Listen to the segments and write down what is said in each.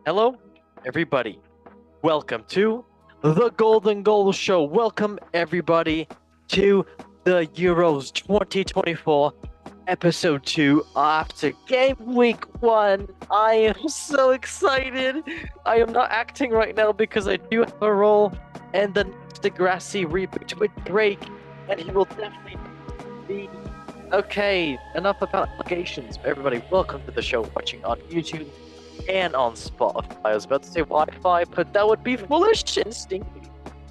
Hello, everybody. Welcome to the Golden Goal Show. Welcome, everybody, to the Euros 2024 episode 2 after game week 1. I am so excited. I am not acting right now because I do have a role and the Degrassi reboot with Drake, and he will definitely be. Okay, enough about allegations. Everybody, welcome to the show watching on YouTube and on Spotify. I was about to say Wi-Fi, but that would be foolish and stinky.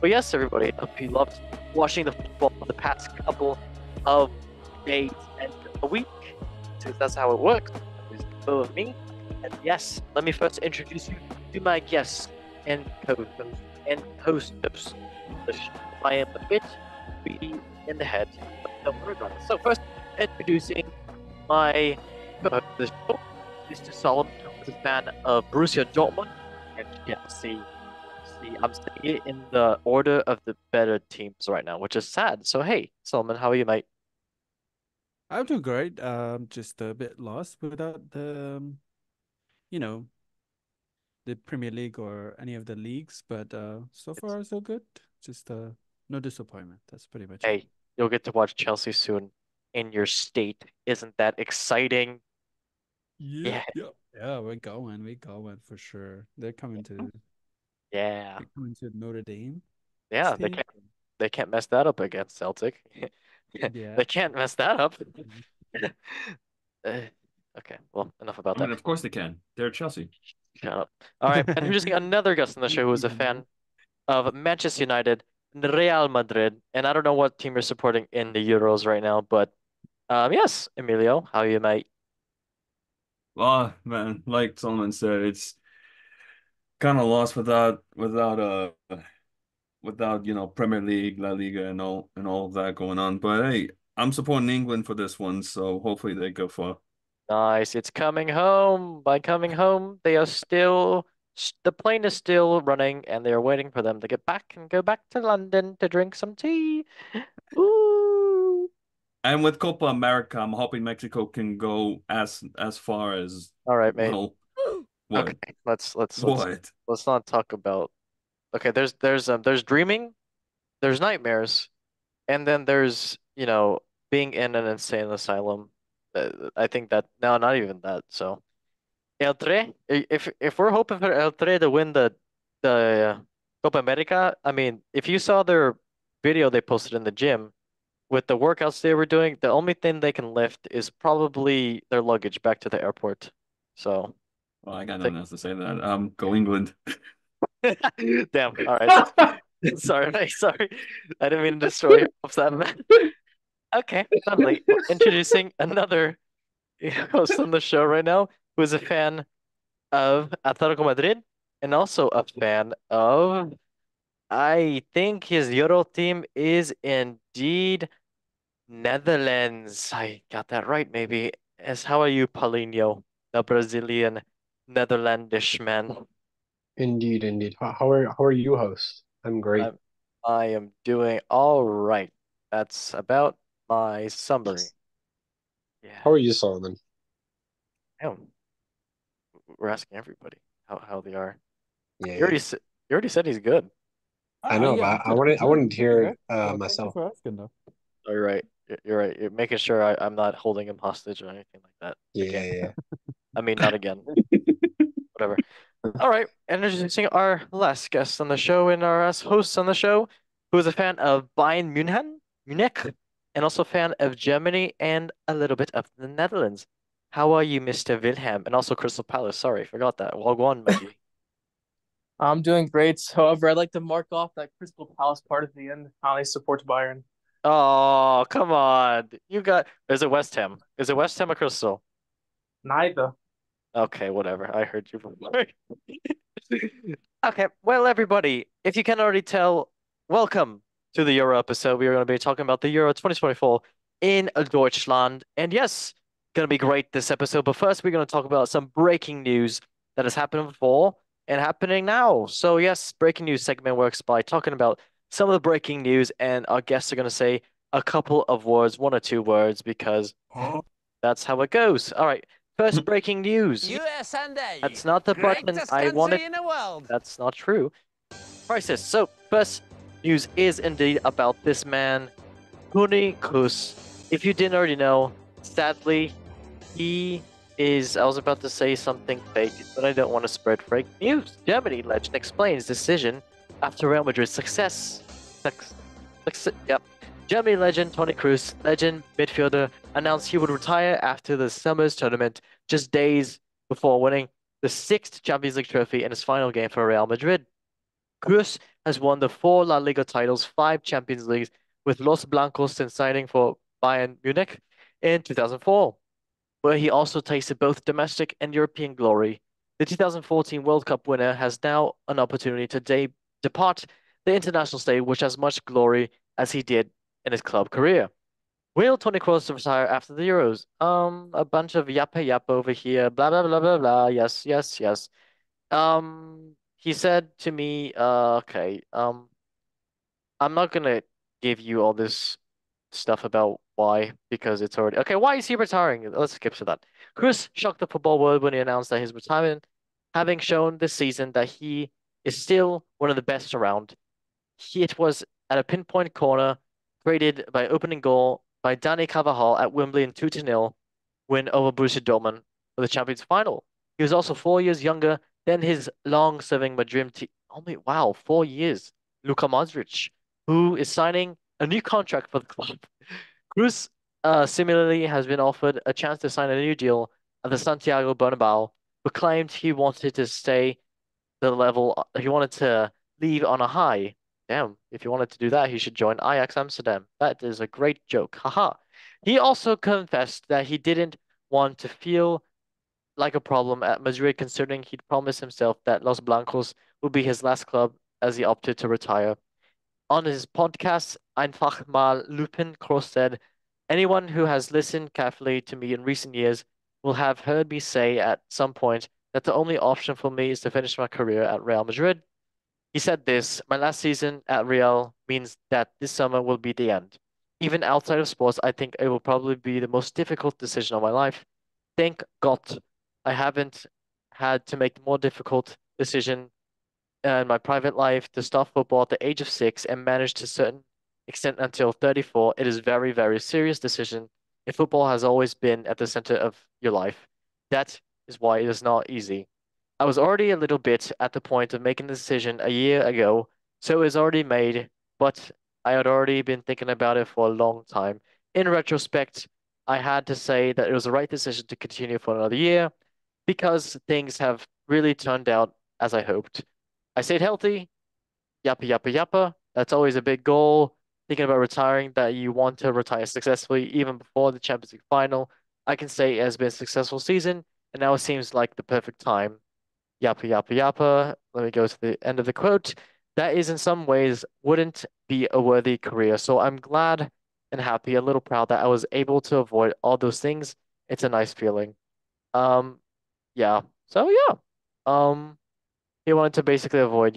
But yes, everybody, I hope you loved watching the football for the past couple of days and a week, since that's how it works. It's of me. And yes, let me first introduce you to my guests and co-hosts and hostess. I am a bit weedy in the head, but don't worry about it. So first, introducing my co-host of the show, Mr. Solomon, who is a fan of Borussia Dortmund and Chelsea. See, I'm saying it in the order of the better teams right now, which is sad. So hey, Solomon, how are you, mate? I'm doing great. Just a bit lost without you know, the Premier League or any of the leagues, but so It's far so good. Just no disappointment. That's pretty much it. hey, you'll get to watch Chelsea soon in your state. Isn't that exciting? Yeah, Yeah, yeah, yeah. We're going for sure. yeah, They're coming to Notre Dame yeah. They Stadium. can't mess that up against Celtic. Yeah. They can't mess that up. Uh, okay, well, enough about I that. mean, of course they can. They're Chelsea. Shut up. All right, introducing another guest on the show who is a Even fan though. of Manchester United, Real Madrid, and I don't know what team you're supporting in the Euros right now, but yes, Emilio, how are you, mate? Well, man, like Solomon said, it's kind of lost without Premier League, La Liga, and all of that going on. But hey, I'm supporting England for this one, so hopefully they go far. Nice. It's coming home. By coming home, they are still the plane is still running, and they are waiting for them to get back and go back to London to drink some tea. Ooh. And with Copa America, I'm hoping Mexico can go as far as All right, mate. well. Okay, What? What? let's not talk about. Okay, there's dreaming, there's nightmares, and then there's, being in an insane asylum. I think that no, not even that. So El Tre, if we're hoping for El Tre to win the Copa America, I mean, if you saw their video they posted in the gym with the workouts they were doing, the only thing they can lift is probably their luggage back to the airport. So Well, I I got think, nothing else to say to that. Go England. damn. All right, sorry, mate, sorry, I didn't mean to destroy your hopes that man. Okay, lovely. Well, introducing another host on the show right now who is a fan of Atletico Madrid and also a fan of, I think his Euro team is indeed Netherlands. I got that right, maybe. As how are you, Paulinho, the Brazilian Netherlandish man? Indeed, indeed. How are you, host? I'm great. I'm, I am doing all right. That's about my summary. Yeah, How are you, Solomon? damn, we're asking everybody how they are. Yeah, You yeah. already said you already said he's good. I know, Yeah, but I'm I good. I'm wanted I good. wanted to I'm hear good. it Thank you myself. for asking, though. Oh, you're right. You're right. You're making sure I'm not holding him hostage or anything like that Yeah, again. yeah, I mean, not again. Whatever. All right. And introducing our last guest on the show and our last host on the show, who is a fan of Bayern Munich, and also a fan of Germany and a little bit of the Netherlands. How are you, Mr. Wilhelm? And also Crystal Palace. Sorry, forgot that. Well, go on, my G. I'm doing great. However, I'd like to mark off that Crystal Palace part at the end. I support Bayern. Oh, come on. Is it West Ham? Is it West Ham or Crystal? Neither. Okay, whatever. I heard you before. Okay, well, everybody, if you can already tell, welcome to the Euro episode. We are going to be talking about the Euro 2024 in Deutschland. And yes, going to be great this episode. But first, we're going to talk about some breaking news that has happened before and happening now. So, yes, breaking news segment works by talking about some of the breaking news, and our guests are going to say a couple of words, one or two words, because that's how it goes. All right. first breaking news. That's not the button I wanted. In the world. That's not true. Crisis. So, first news is indeed about this man, Toni Kroos. If you didn't already know, sadly, he is. I was about to say something fake, but I don't want to spread fake news. Germany legend explains decision after Real Madrid's success. Yep. Germany legend Toni Kroos, legend midfielder, announced he would retire after the summer's tournament, just days before winning the 6th Champions League trophy in his final game for Real Madrid. Kroos has won the 4 La Liga titles, 5 Champions Leagues with Los Blancos since signing for Bayern Munich in 2004, where he also tasted both domestic and European glory. The 2014 World Cup winner has now an opportunity to depart the international stage with as much glory as he did in his club career. Will Toni Kroos retire after the Euros? A bunch of yappa over here, blah blah blah blah blah. Yes, yes, yes. He said to me, okay, I'm not gonna give you all this stuff about why, because it's already okay. Why is he retiring? Let's skip to that. Kroos shocked the football world when he announced that his retirement, having shown this season that he is still one of the best around. It was at a pinpoint corner, created by opening goal by Dani Carvajal at Wembley in 2-0 win over Borussia Dortmund for the Champions final. He was also 4 years younger than his long-serving Madrid team. Only wow, 4 years. Luka Modric, who is signing a new contract for the club. Kroos, similarly, has been offered a chance to sign a new deal at the Santiago Bernabéu, but claimed he wanted to stay the level. He wanted to leave on a high. Damn, if he wanted to do that, he should join Ajax Amsterdam. That is a great joke. Haha. He also confessed that he didn't want to feel like a problem at Madrid, considering he'd promised himself that Los Blancos would be his last club as he opted to retire. On his podcast, Einfach mal Lupin, Kroos said, anyone who has listened carefully to me in recent years will have heard me say at some point that the only option for me is to finish my career at Real Madrid. He said this, my last season at Real means that this summer will be the end. Even outside of sports, I think it will probably be the most difficult decision of my life. Thank God I haven't had to make the more difficult decision in my private life to start football at the age of 6 and manage to a certain extent until 34. It is a very, very serious decision. If football has always been at the center of your life, that is why it is not easy. I was already a little bit at the point of making the decision a year ago, so it was already made, but I had already been thinking about it for a long time. In retrospect, I had to say that it was the right decision to continue for another year because things have really turned out as I hoped. I stayed healthy, yappa yappa yappa. That's always a big goal. Thinking about retiring, that you want to retire successfully even before the Champions League final. I can say it has been a successful season, and now it seems like the perfect time. Yappa yappa yappa. Let me go to the end of the quote. That is in some ways wouldn't be a worthy career. So I'm glad and happy, a little proud that I was able to avoid all those things. It's a nice feeling. Um, yeah. So yeah. He wanted to basically avoid,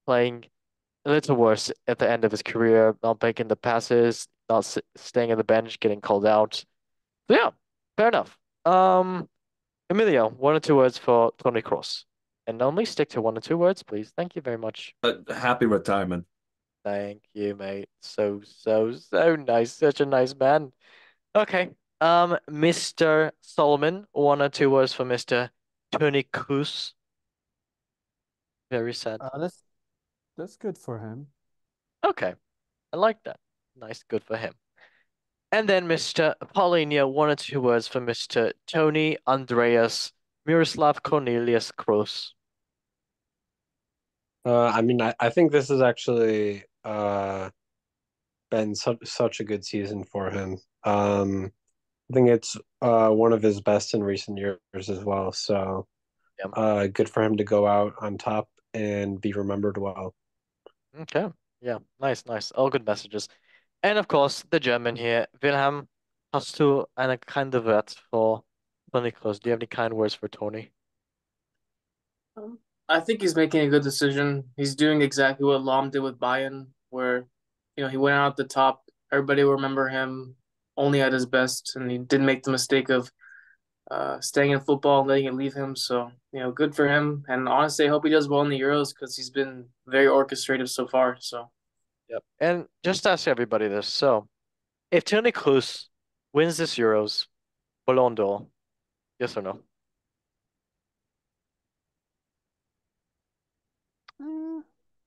playing a little worse at the end of his career, not making the passes, not staying on the bench, getting called out. So yeah, fair enough. Emilio, 1 or 2 words for Toni Kroos. And only stick to 1 or 2 words, please. Thank you very much. Happy retirement. Thank you, mate. So, so, so nice. Such a nice man. Okay. Mr. Solomon, 1 or 2 words for Mr. Toni Kroos. Very sad. That's good for him. Okay. I like that. Nice, good for him. And then Mr. Paulinho, 1 or 2 words for Mr. Tony Andreas Miroslav Cornelius Kroos. I think this has actually been such a good season for him. I think it's one of his best in recent years as well. So good for him to go out on top and be remembered well. Okay. Yeah, nice, nice. All good messages. And of course, the German here. Wilhelm, hast du eine kind Wort for Toni Kroos? Do you have any kind words for Tony? I think he's making a good decision. He's doing exactly what Lahm did with Bayern, where he went out at the top. Everybody will remember him only at his best, and he didn't make the mistake of staying in football and letting it leave him. So, good for him. And honestly, I hope he does well in the Euros because he's been very orchestrative so far. So, Yep. And just to ask everybody this. So, if Toni Kroos wins this Euros, Ballon d'Or, yes or no?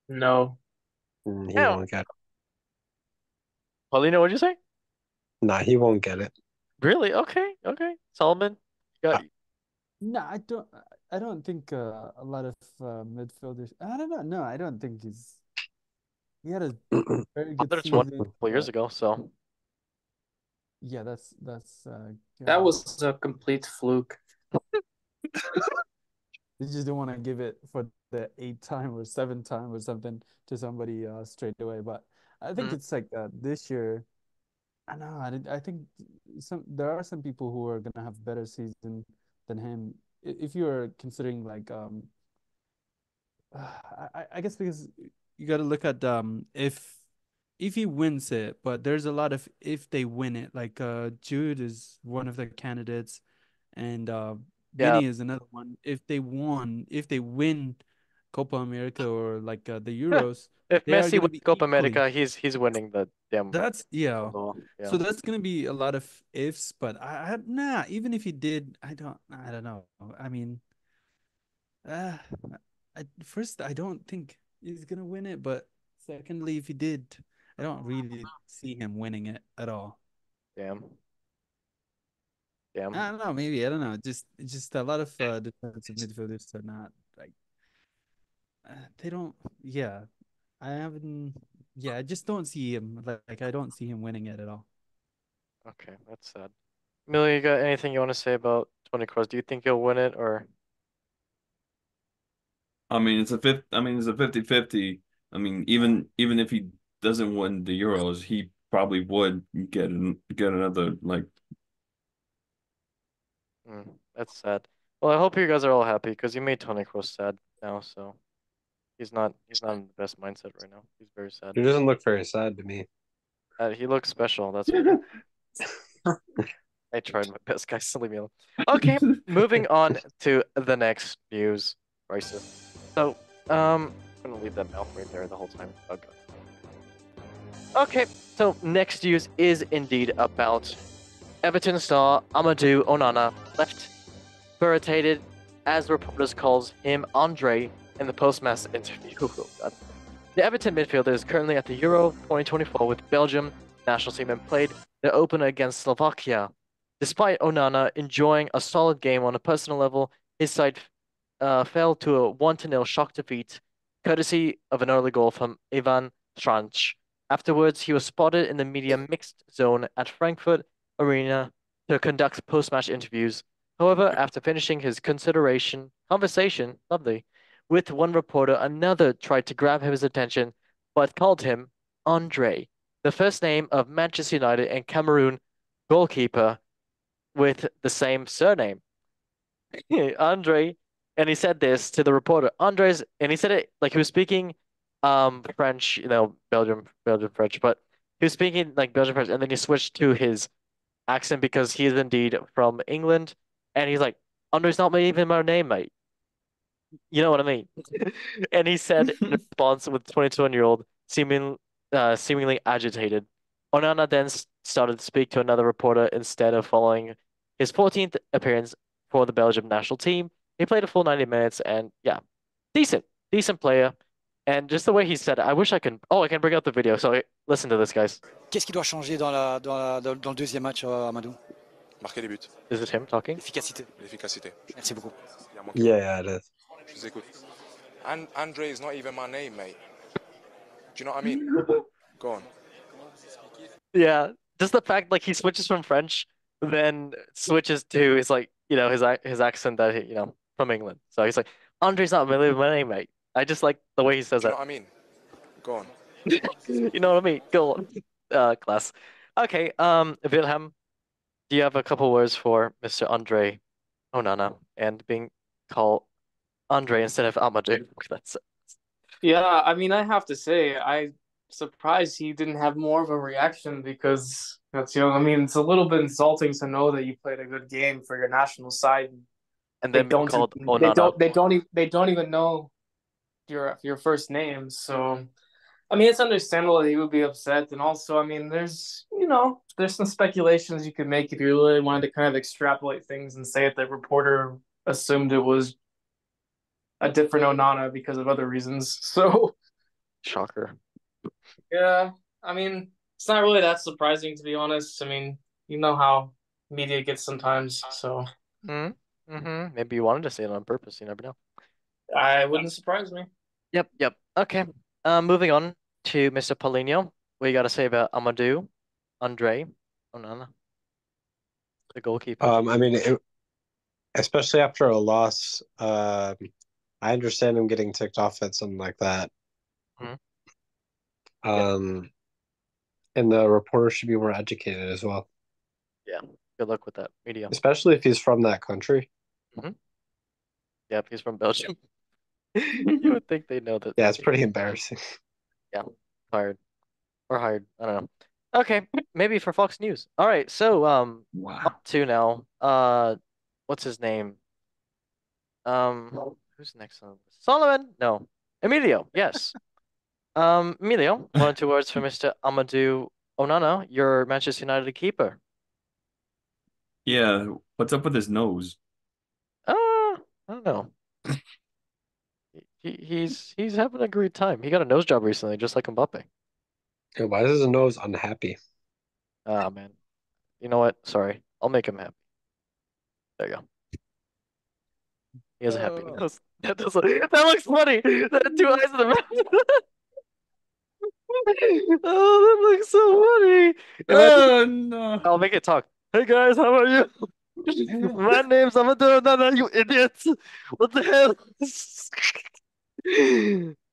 no. He Yeah. won't get it. Paulino, what'd you say? Nah, he won't get it. Really? Okay. Okay. Solomon, you got No, I don't think a lot of midfielders. I don't know. No, I don't think he had a very good There's one a season. couple years ago. So, Yeah, that's That was a complete fluke. they just don't want to give it for the eighth time or seventh time or something to somebody straight away. But I think Mhm. it's like this year. I know. I think there are some people who are gonna have better season than him. If you're considering like I guess because you got to look at if he wins it, but there's a lot of if they win it. Like Jude is one of the candidates, and yeah. Vinny is another one. If they win Copa America or like the Euros, If they are Messi gonna wins be Copa equally. America, he's winning the damn That's yeah. Ballon d'Or. Yeah. So that's gonna be a lot of ifs, but nah. Even if he did, I don't know. I mean, uh, first, I don't think he's gonna win it, but secondly, if he did, I don't really see him winning it at all. Damn. Damn. I don't know. Maybe I don't know. Just a lot of defensive midfielders are not like they don't. Yeah, I haven't. Yeah, I just don't see him. Like I don't see him winning it at all. Okay, that's sad. Millie, you got anything you want to say about Toni Kroos? Do you think he'll win it or? I mean, it's a 50-50. I mean, even if he doesn't win the Euros, he probably would get another like. That's sad. Well, I hope you guys are all happy because you made Toni Kroos sad now. So he's not in the best mindset right now. He's very sad. He doesn't look very sad to me. He looks special. That's what I tried my best, guys. Leave me alone. Okay, moving on to the next news crisis. So, I'm gonna leave that mouth right there the whole time. Oh god. Okay, so next news is indeed about Everton star Amadou Onana left irritated, as reporters calls him Andre in the post-match interview. Oh, God. The Everton midfielder is currently at the Euro 2024 with Belgium national team and played the opener against Slovakia. Despite Onana enjoying a solid game on a personal level, his side fell to a 1-0 shock defeat, courtesy of an early goal from Ivan Stranch. Afterwards, he was spotted in the media mixed zone at Frankfurt Arena to conduct post-match interviews. However, after finishing his conversation, lovely, with one reporter, another tried to grab his attention, but called him Andre, the first name of Manchester United and Cameroon goalkeeper with the same surname. Andre, and he said this to the reporter. Andres, and he said it like he was speaking French, Belgium French, but he was speaking like Belgian French, and then he switched to his accent because he is indeed from England, and he's like, Andre's not even my name, mate. You know what I mean? And he said in response with 22-year-old seemingly agitated. Onana then started to speak to another reporter instead of following his 14th appearance for the Belgium national team. He played a full 90 minutes and yeah, decent player. And just the way he said it, I wish I can. Oh, I can bring up the video. So listen to this, guys. Qu'est-ce qui doit changer dans le deuxième match, Amadou? Marquer des buts. Is it him talking? L'efficacité. L'efficacité. Merci beaucoup. Il a manqué. Yeah, it is. Je vous écoute. Andre is not even my name, mate. Do you know what I mean? Go on. Yeah, just the fact like he switches from French, then switches to his like his accent that from England. So he's like, Andre's not really my name, mate. I just like the way he says Do you that. know what I mean? Go on. You know what I mean? Go on. Class. Okay, Wilhelm, do you have a couple words for Mr. Andre Onana and being called Andre instead of Amadou? That's Yeah, I mean, I have to say, I'm surprised he didn't have more of a reaction because That's I mean, it's a little bit insulting to know that you played a good game for your national side. And They then being don't called Onana. they don't even know your first name. So I mean, it's understandable that he would be upset. And also, I mean, there's some speculations you could make if you really wanted to kind of extrapolate things and say that the reporter assumed it was a different Onana because of other reasons. So Shocker. yeah, I mean, it's not really that surprising to be honest. I mean, you know how media gets sometimes, so Maybe you wanted to say it on purpose. You never know. I wouldn't surprise me. Yep. Okay. Moving on to Mr. Paulinho. What you got to say about Amadou, Andre, Onana, the goalkeeper? I mean, especially after a loss, I understand him getting ticked off at something like that. Mhm. And the reporter should be more educated as well. Yeah. Good luck with that media. Especially if he's from that country. Yeah, if he's from Belgium. You would think they know that. Yeah, it's pretty embarrassing. Yeah, fired or hired. I don't know. Okay, maybe for Fox News. All right, so Wow. up to now. What's his name? Who's next on this? Solomon? No, Emilio. Yes. Emilio, 1 or 2 words for Mr. Amadou Onana, your Manchester United keeper. Yeah, what's up with his nose? I don't know. He's having a great time. He got a nose job recently, just like Mbappe. Yeah, why is his nose unhappy? Ah, man. You know what? Sorry. I'll make him happy. There you go. He has a happy nose. That looks funny. That 2 eyes in the mouth. Oh, that looks so funny. Oh no. I'll make it talk. Hey guys, how are you? My name's Amadou Onana, you idiots. What the hell?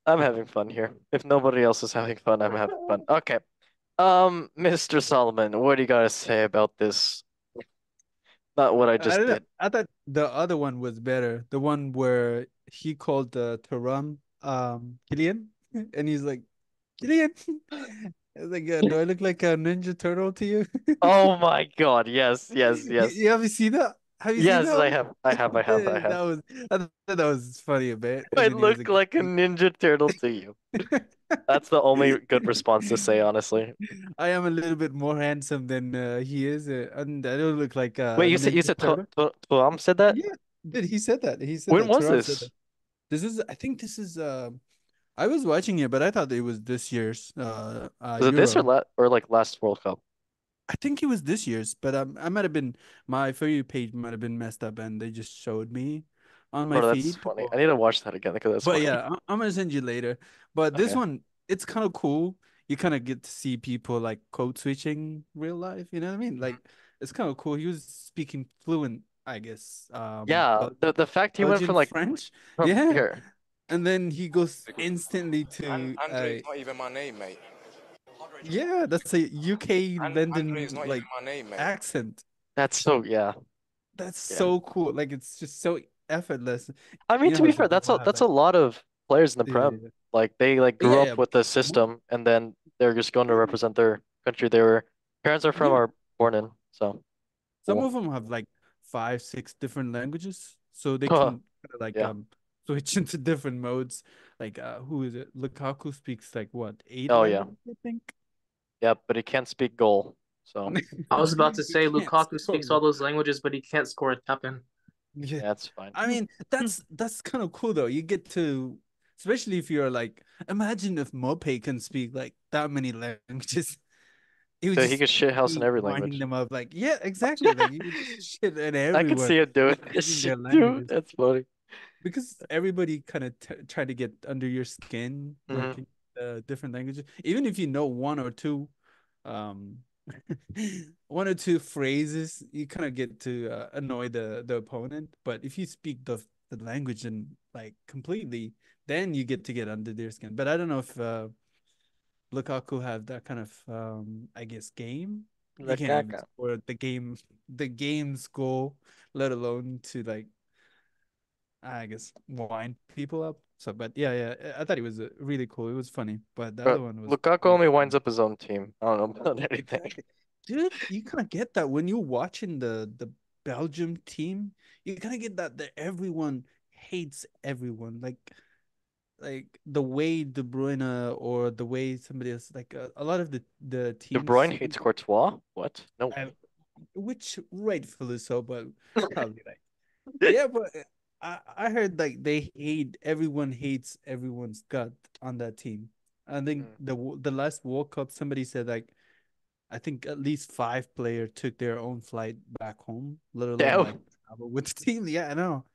I'm having fun here. If nobody else is having fun, I'm having fun. Okay. Mr. Solomon, what do you gotta say about this? Not what I I just don't know. did. I thought the other one was better. The one where he called Thuram Killian, and he's like, Killian. I was like, do I look like a Ninja Turtle to you? Oh my God. Yes, yes, yes. You have you seen that? Have you seen Yes, that I one? have. I have. I have. I have. That was I thought that was funny a bit. And I then he was look like, like a Ninja Turtle to you. That's the only good response to say, honestly. I am a little bit more handsome than he is, and I don't look like a Wait, you Ninja said Turtle. Tuam said that? Yeah, did he said that? He said When that. was Thuram said this? that. I think this is I was watching it, but I thought it was this year's Was it this Euro. or like last World Cup? I think it was this year's, but I might have been my For You page might have been messed up, and they just showed me on my Bro, that's feed. funny. I need to watch that again because that's But funny. yeah, I'm gonna send you later. But this Okay. one, it's kind of cool. You kind of get to see people like code switching real life. You know what I mean? Like it's kind of cool. He was speaking fluent, I guess. Yeah, the fact he went Belgian from like French. from Yeah, here. and then he goes instantly to Andre's not even my name, mate. yeah, that's a UK Andre's London not even like my name, mate. accent. That's so yeah. That's Yeah. so cool. Like it's just so effortless. I mean, You know to how be some fair, people have that's a like lot of players in the yeah, Prem. Like they like yeah, grew yeah, up with the system and then they're just going to yeah. represent their country they were parents are from Yeah. or born in. So Some cool. of them have like 5, 6 different languages, so they Huh. can kind of like Yeah. switch into different modes. Like who is it? Lukaku speaks like what, 8 Oh yeah. languages, I think. Yeah, but he can't speak goal. So I was about to He say can't Lukaku score speaks all goal. those languages, but he can't score a tap in. Yeah. that's fine. I mean, that's kind of cool though. You get to, especially if you're like, imagine if Mope can speak like that many languages. He would So he just could shit house in be every winding language. them up like, yeah, exactly. Like he would just shit in I could everyone see him doing this using their shit too. languages. That's funny. Because everybody kind of try to get under your skin Mhm. working different languages, even if you know one or two um one or two phrases, you kind of get to annoy the opponent. But if you speak the language and like completely, then you get to get under their skin. But I don't know if Lukaku have that kind of I guess game. He can't even Lakaka. score the game's goal, let alone to like I guess wind people up. So, but yeah, I thought it was really cool. It was funny, but the other But one was Lukaku really only winds funny. up his own team. I don't know about anything. dude, you kind of get that when you're watching the Belgium team. You kind of get that everyone hates everyone. Like the way De Bruyne or the way somebody else, like a lot of the De teams, Bruyne hates Courtois? What? No I, way. which rightfully so, but probably like yeah, but I heard like they hate everyone hates everyone's gut on that team. I think Mm. the last World Cup somebody said like I think at least 5 players took their own flight back home, let alone like Damn. travel with the team. Yeah, I know.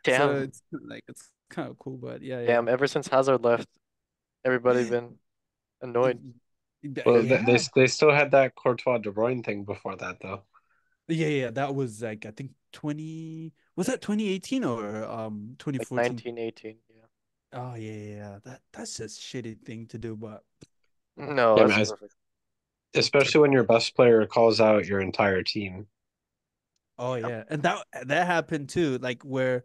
So Damn. it's like it's kind of cool, but yeah, yeah. Damn. Ever since Hazard left, everybody been annoyed. Well, Yeah, they still had that Courtois De Bruyne thing before that, though. yeah. That was like I think 2018 or Like 2014. 1918. Yeah. Oh yeah. That's just shitty thing to do, but No, Yeah, that's man, perfect. especially when your best player calls out your entire team. oh Yeah. yeah, and that happened too. Like where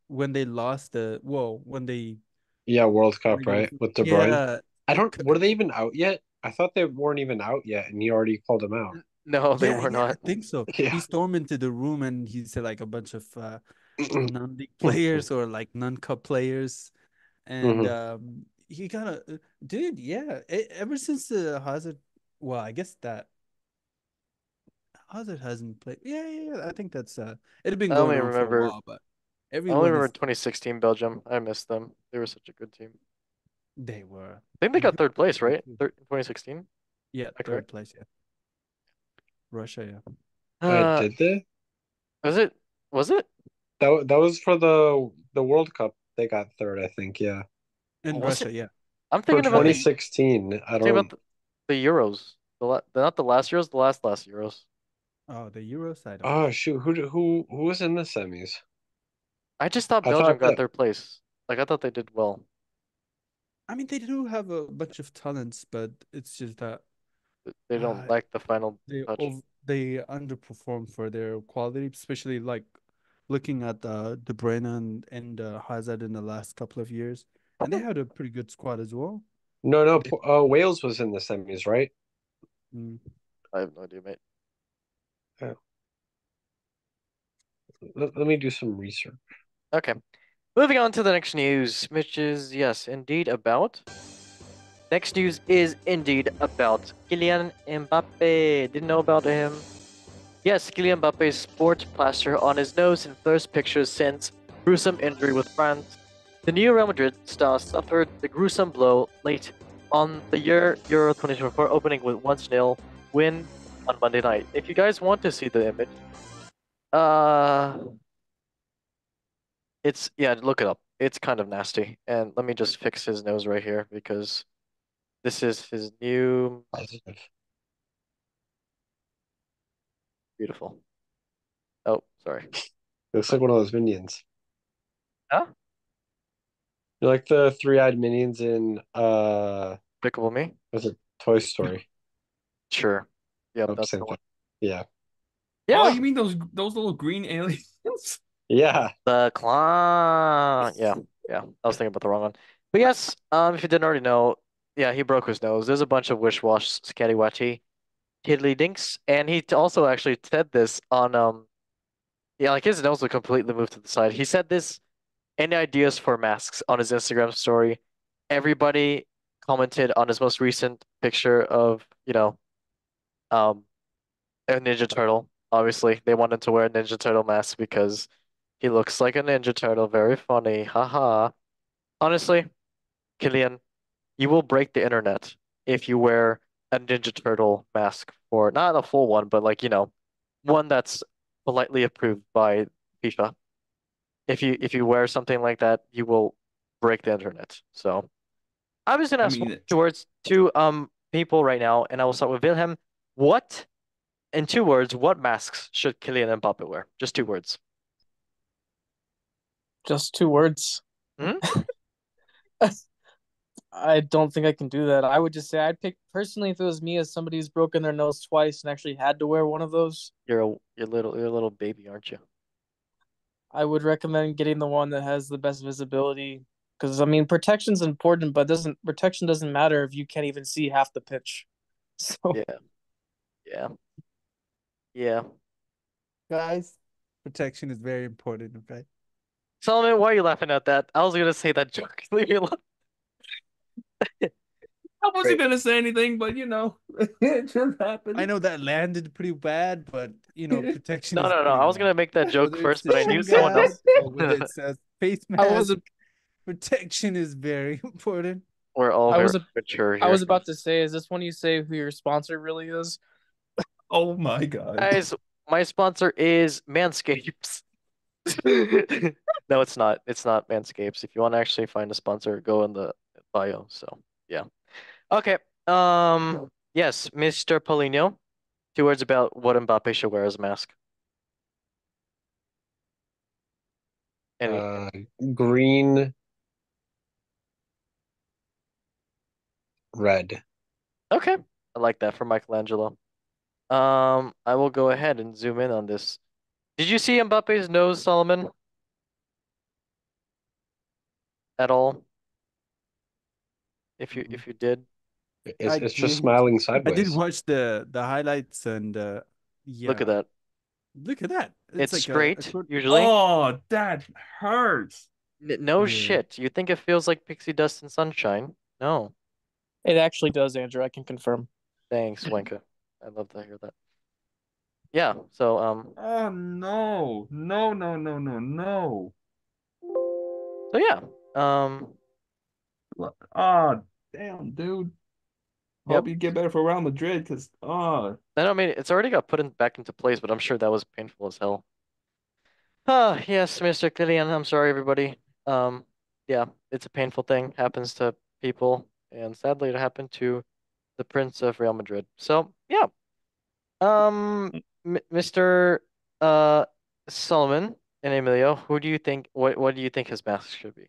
when they lost when they Yeah, World when Cup, they lost, right? With De Bruyne. yeah. I don't. Were they even out yet? I thought they weren't even out yet, and he already called them out. No, they were Yeah, I not. think so. Yeah. He stormed into the room and he said like a bunch of non-league players or like non-cup players, and Hmm. he kind of, dude, yeah. Ever since the Hazard, well, I guess that Hazard hasn't played. Yeah. I think that's it had been I going only on for a remember. while, but I only everyone remember is 2016 Belgium. I missed them. They were such a good team. they were. I think they And got who third was place, there right? too? Third, 2016. Am Yeah, I third correct? place. Yeah, Russia. Yeah, Uh, Did they? was it? Was it? That was for the World Cup. They got third, I think. Yeah, in Was Russia. it? Yeah, I'm for thinking about the. 2016. I I'm thinking don't. about the Euros. Not the last Euros. The last Euros. oh, the Euros. I don't Oh know. shoot, who was in the semis? I just thought I Belgium thought got that. third place. Like I thought they did well. I mean, they do have a bunch of talents, but it's just that They don't uh, like the final touch. they underperform for their quality, especially like looking at De Bruyne and Hazard in the last couple of years, and they had a pretty good squad as well. No, no. They, Wales was in the semis, right? mm, I have no idea, mate. Uh, let me do some research. Okay. Moving on to the next news, which is, yes, indeed about. Next news is indeed about Kylian Mbappe. Didn't know about him. Yes, Kylian Mbappe's sports plaster on his nose in first pictures since gruesome injury with France. The new Real Madrid star suffered the gruesome blow late on the Euro 2024 opening with 1-0 win on Monday night. If you guys want to see the image, uh, look it up. It's kind of nasty. And let me just fix his nose right here because this is his new Positive. beautiful. Oh, sorry. Looks like one of those minions. Huh? You like the three-eyed minions in Despicable Me? was it Toy Story? Sure. Yep, Oh, that's same the thing. one. Yeah. Oh, Yeah. you mean those little green aliens? Yeah. The clown. Yeah. I was thinking about the wrong one. But yes, if you didn't already know, yeah, he broke his nose. There's a bunch of wish-wash, scatty-watchy, tiddly-dinks, and he also actually said this on yeah, like his nose was completely moved to the side. He said this, any ideas for masks on his Instagram story. Everybody commented on his most recent picture of, um, a Ninja Turtle. Obviously, they wanted to wear a Ninja Turtle mask because he looks like a Ninja Turtle. Very funny. Haha. Honestly, Killian, you will break the internet if you wear a Ninja Turtle mask for not a full one, but like, one that's politely approved by FIFA. If you wear something like that, you will break the internet. So I was gonna I ask mean, two words to people right now, and I will start with Wilhelm. What In 2 words, what masks should Kylian Mbappe wear? Just 2 words. Just 2 words. Hmm? I don't think I can do that. I would just say I'd pick personally if it was me as somebody who's broken their nose twice and actually had to wear one of those. You're a little baby, aren't you? I would recommend getting the one that has the best visibility because I mean protection's important, but doesn't protection doesn't matter if you can't even see half the pitch. So Yeah, yeah. Yeah. Guys, protection is very important, okay? Solomon, why are you laughing at that? I was gonna say that joke. Leave me alone. I wasn't gonna say anything, but it just happened. I know that landed pretty bad, but protection No, is no, no. pretty I was bad. gonna make that joke Whether it's first, the but I knew shin someone else. guard or whether it's a face I was mask, protection is very important. We're all I very was mature I here. was about to say, is this when you say who your sponsor really is? Oh my God. Guys, my sponsor is Manscapes. No, it's not. It's not Manscapes. If you want to actually find a sponsor, go in the bio. So yeah. Okay. Yes, Mr. Polino. 2 words about what Mbappe should wear as a mask. Any Green, red. Okay. I like that for Michelangelo. I will go ahead and zoom in on this. Did you see Mbappe's nose, Solomon? At all? If you did, It's I it's just did. smiling I did sideways. watch the highlights and look at yeah, that. look at that. It's It's like a straight short. usually. Oh, that hurts. No Yeah. shit. You think it feels like pixie dust and sunshine? No. It actually does, Andrew. I can confirm. Thanks, Wenka. I'd love to hear that. Yeah. So Oh no. No, no, no, no, no. So yeah. Um. Oh, damn, dude. Yep. Hope you get better for Real Madrid because I mean, it's already got put back into place, but I'm sure that was painful as hell. Ah, yes, Mr. Killian. I'm sorry, everybody. Um. Yeah, it's a painful thing. Happens to people, and sadly, it happened to the Prince of Real Madrid. So yeah. Um. Mr. Uh Solomon and Emilio, who do you think? What do you think his mask should be?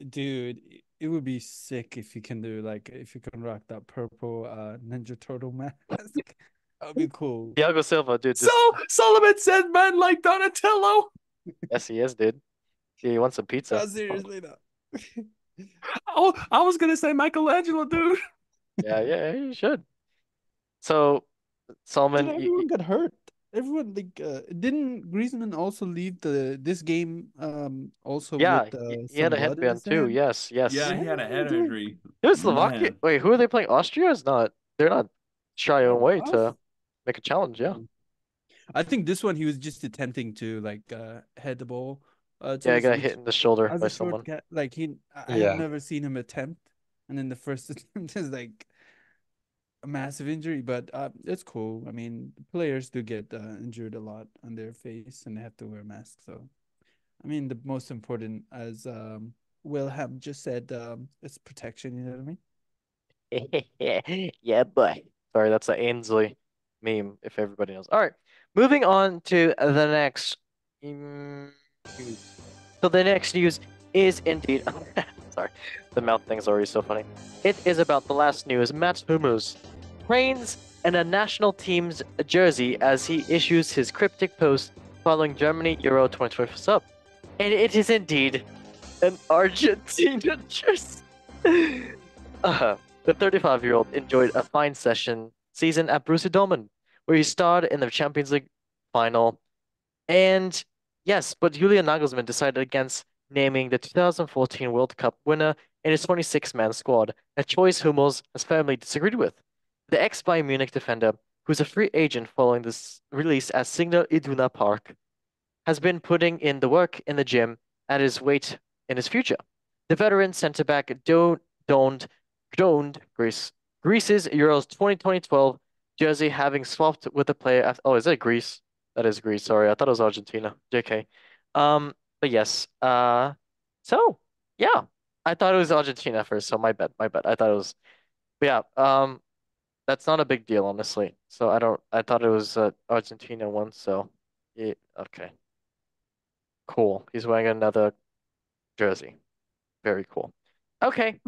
Dude, it would be sick if you can do like if you can rock that purple Ninja Turtle mask. That would be cool. Thiago Silva, dude. so Solomon said man like Donatello. Yes, he is, dude. Yeah, he wants some pizza. No, seriously though. Oh, I was gonna say Michelangelo, dude. Yeah, you should. So, Dude, Solomon, everyone got hurt. Everyone like didn't Griezmann also leave this game also yeah, with he had some a blood in headband his too. hand? Yes, yes. Yeah, Yeah, he had a head dude. injury. It was Slovakia. Man. Wait, who are they playing? Austria is not. They're not shying Yeah, away tough. to make a challenge. Yeah, I think this one he was just attempting to like head the ball to yeah. I us, got hit which in the shoulder as by a short someone. cat, like I have Yeah. never seen him attempt, and then the first attempt is like a massive injury. But it's cool. I mean, players do get injured a lot on their face, and they have to wear masks. So, I mean, the most important, as Wilhelm just said, is protection. You know what I mean? Yeah, boy. Sorry, that's the Ainsley meme. If everybody knows. All right, moving on to the next news. So the next news is indeed. Sorry, the mouth thing's already so funny. It is about the last news. Mats Hummels trains in a national team's jersey as he issues his cryptic post following Germany Euro 2024 sub. And it is indeed an Argentina jersey. The 35-year-old enjoyed a fine season at Borussia Dortmund, where he starred in the Champions League final. And yes, but Julian Nagelsmann decided against naming the 2014 World Cup winner in his 26-man squad, a choice Hummels has firmly disagreed with. The ex-Bayern Munich defender, who's a free agent following this release at Signal Iduna Park, has been putting in the work in the gym at his weight in his future. The veteran centre back donned Greece's Euros 2012 jersey, having swapped with the player. Oh, is that Greece? That is Greece. Sorry, I thought it was Argentina. JK. But yes. So yeah, I thought it was Argentina first. So my bad. My bad. I thought it was. But yeah. That's not a big deal, honestly. So I don't. I thought it was Argentina one. So yeah. Okay. Cool. He's wearing another jersey. Very cool. Okay.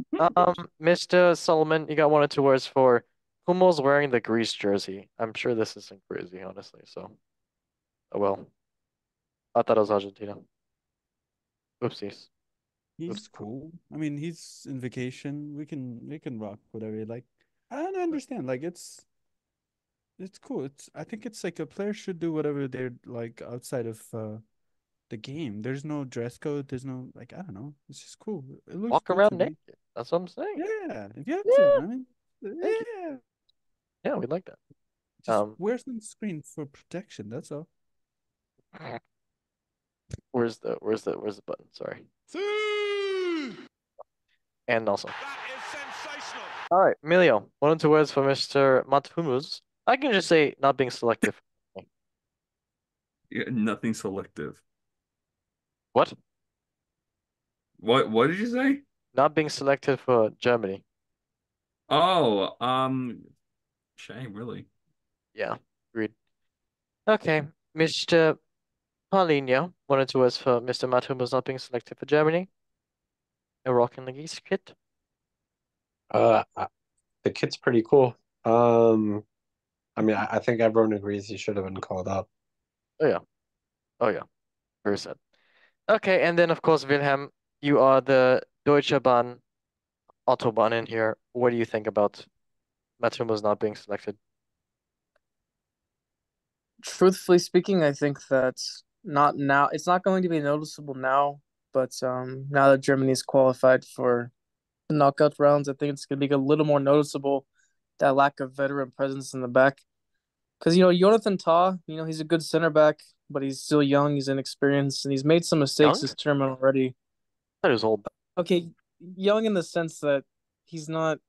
Mr. Solomon, you got 1 or 2 words for Hummels wearing the Greece jersey. I'm sure this isn't crazy, honestly. So, oh well. I thought it was Argentina. Oopsies. He's Oops. cool. I mean, he's in vacation. We can rock whatever you like. I don't understand. Like it's cool. I think it's like a player should do whatever they're like outside of the game. There's no dress code. There's no like I don't know. It's just cool. It looks Walk good around to me. naked. That's what I'm saying. Yeah, if you have Yeah, to. I mean, thank you. yeah. Yeah, we like that. Just wear sunscreen for protection. That's all. Where's the button? Sorry. And also. All right, Emilio. 1 or 2 words for Mr. Matthijs. I can just say not being selective. Yeah, nothing selective. What? What did you say? Not being selected for Germany. Oh, shame, really. Yeah, agreed. Okay, Mr. Paulinho. 1 or 2 words for Mr. Matthijs not being selected for Germany. A rocking the geese kit. The kid's pretty cool. I mean, I think everyone agrees he should have been called up. Oh yeah. Very sad. Okay, and then of course, Wilhelm, you are the Deutsche Bahn Autobahn in here. What do you think about Matthijs not being selected? Truthfully speaking, I think that not now. It's not going to be noticeable now, but now that Germany's qualified for the knockout rounds, I think it's going to be a little more noticeable, that lack of veteran presence in the back. Because Jonathan Tah, he's a good center back, but he's still young, he's inexperienced, and he's made some mistakes Young? this tournament already. That is old. Okay, young in the sense that he doesn't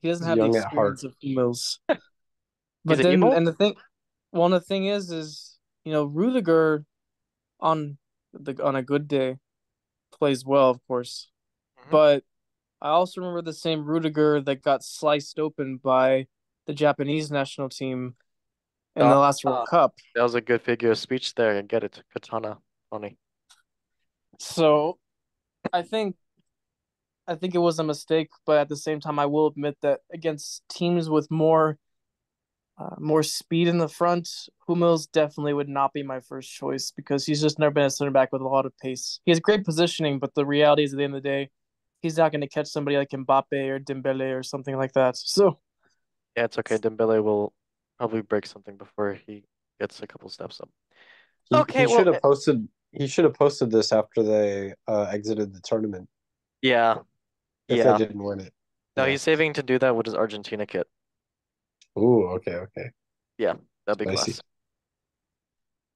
He's have the young at heart. experience of females. He's But an then, emo? and the thing is, Rudiger on a good day plays well, of course. Mhm. But I also remember the same Rudiger that got sliced open by the Japanese national team in the last World Cup. That was a good figure of speech there. I get it. Katana. Funny. So I think it was a mistake, but at the same time, I will admit that against teams with more speed in the front, Hummels definitely would not be my first choice because he's just never been a center back with a lot of pace. He has great positioning, but the reality is at the end of the day, he's not going to catch somebody like Mbappe or Dembele or something like that. So Yeah, it's okay. Dembele will probably break something before he gets a couple steps up. Okay, He well, should have posted. He should have posted this after they exited the tournament. yeah, If yeah. they didn't win it. No, Yeah. he's saving to do that with his Argentina kit. Ooh, okay. Yeah, that'd be Spicy. class.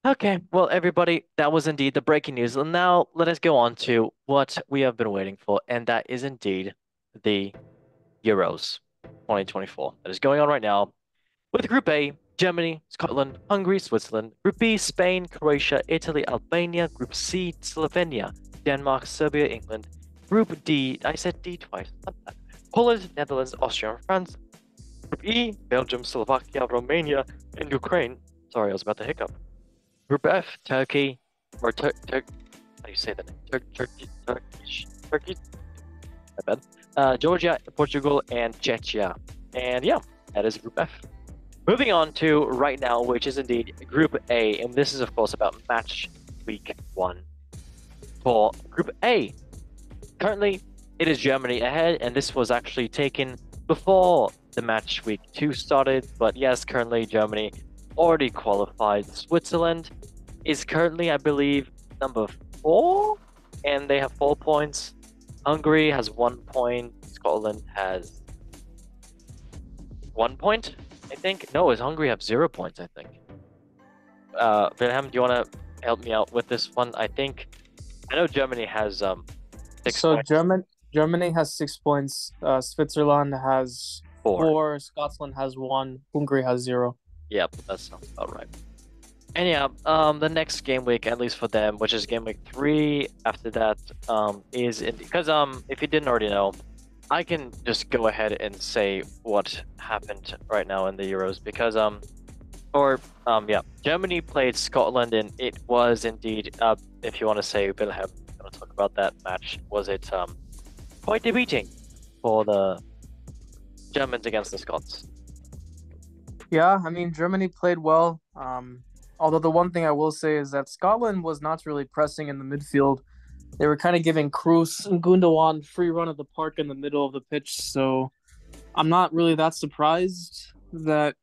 Okay, well, everybody, that was indeed the breaking news. And now let us go on to what we have been waiting for, and that is indeed the Euros 2024 that is going on right now with Group A, Germany, Scotland, Hungary, Switzerland. Group B, Spain, Croatia, Italy, Albania. Group C, Slovenia, Denmark, Serbia, England. Group D, I said D twice. Poland, Netherlands, Austria, and France. Group E, Belgium, Slovakia, Romania, and Ukraine. Sorry, I was about to hiccup. Group F, Turkey, or how do you say that name? Turkey? My bad. Georgia, Portugal, and Czechia. And yeah, that is Group F. Moving on to right now, which is indeed Group A, and this is of course about match week 1 for Group A. Currently, it is Germany ahead, and this was actually taken before the match week 2 started, but yes, currently Germany already qualified. Switzerland is currently, I believe, number 4, and they have 4 points. Hungary has 1 point. Scotland has 1 point, I think. No, is Hungary have 0 points, I think. Wilhelm, do you want to help me out with this one? I know Germany has 6 points. Germany has 6 points. Switzerland has 4. Scotland has 1. Hungary has 0. Yep, that sounds about right. And yeah, the next game week, at least for them, which is game week 3, after that, is because if you didn't already know, I can just go ahead and say what happened right now in the Euros because Germany played Scotland and it was indeed if you want to say Wilhelm, you want to talk about that match, was it quite a beating for the Germans against the Scots? Yeah, I mean Germany played well. Although the one thing I will say is that Scotland was not really pressing in the midfield. They were kind of giving Kroos and Gundogan free run of the park in the middle of the pitch. So I'm not really that surprised that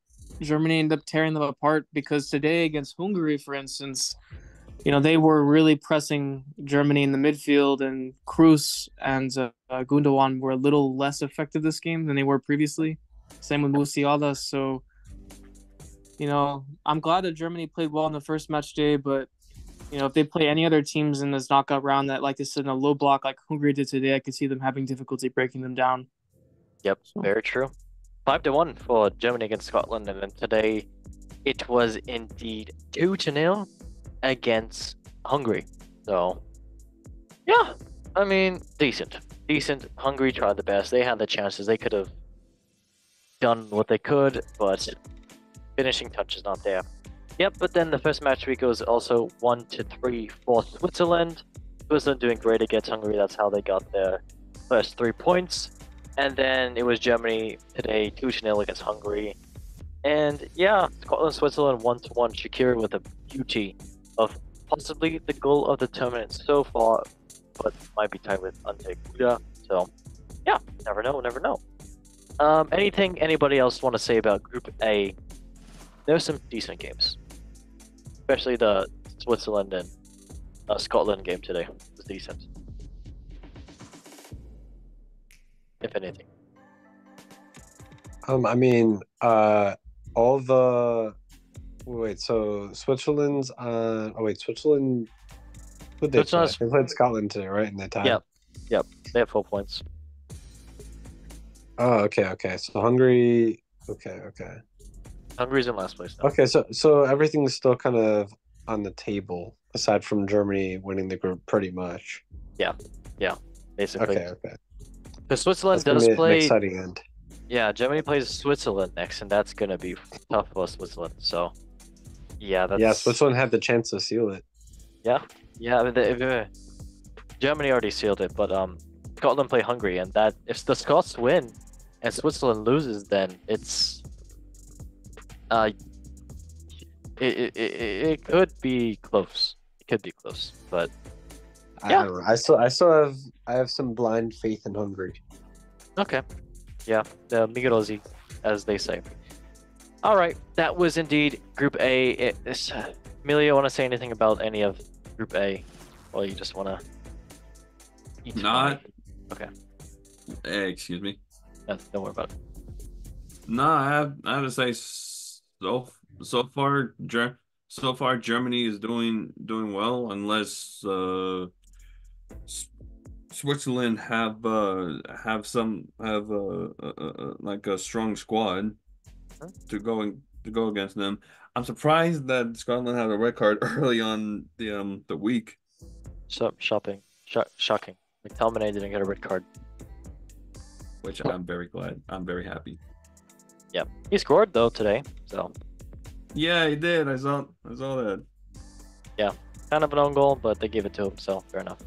Germany ended up tearing them apart, because today against Hungary, for instance, they were really pressing Germany in the midfield, and Kroos and Gundogan were a little less effective this game than they were previously. Same with Musiala. So, I'm glad that Germany played well in the first match day, but if they play any other teams in this knockout round that like to sit in a low block like Hungary did today, I could see them having difficulty breaking them down. Yep, very true. 5-1 for Germany against Scotland, and then today it was indeed 2-0 against Hungary. So, yeah, I mean, decent. Hungary tried the best. They had the chances. They could have done what they could, but finishing touch is not there. Yep, but then the first match week was also 1-3 for Switzerland. Switzerland doing great against Hungary. That's how they got their first 3 points. And then it was Germany today, 2-0 against Hungary. And yeah, Scotland, Switzerland 1-1. Shaqiri with a beauty of possibly the goal of the tournament so far, but might be tied with Ante Kuda. So yeah, never know. Anything anybody else want to say about Group A? There's some decent games, especially the Switzerland and Scotland game today was decent, if anything. I mean, all the so Switzerland's Switzerland. Who they play? They played Scotland today, right? And they tied. Yep. They have 4 points. Oh, okay. So Hungary. Okay. Hungary's in last place now. Okay, so everything's still kind of on the table aside from Germany winning the group, pretty much. Yeah, basically. Okay. Because Switzerland That's does play. An exciting end. Yeah, Germany plays Switzerland next, and that's gonna be tough for Switzerland. So, yeah, Switzerland had the chance to seal it. Yeah. I mean, Germany already sealed it, but Scotland play Hungary, and that if the Scots win and Switzerland loses, then it's it could be close. But yeah. I don't know. I have some blind faith in Hungary. Okay. Yeah, the Migorosi, as they say. All right, that was indeed Group A. Emilio, want to say anything about any of Group A? Or you just want to eat? Not. Okay. Excuse me. Don't worry about it. No, I have to say, so far Germany is doing well, unless Switzerland have like a strong squad to go against them. I'm surprised that Scotland had a red card early on the week. Shocking. McTominay didn't get a red card, which I'm very glad. I'm very happy. Yep, he scored though today, so. Yeah, he did. I saw that. Yeah, kind of an own goal, but they gave it to him, so fair enough.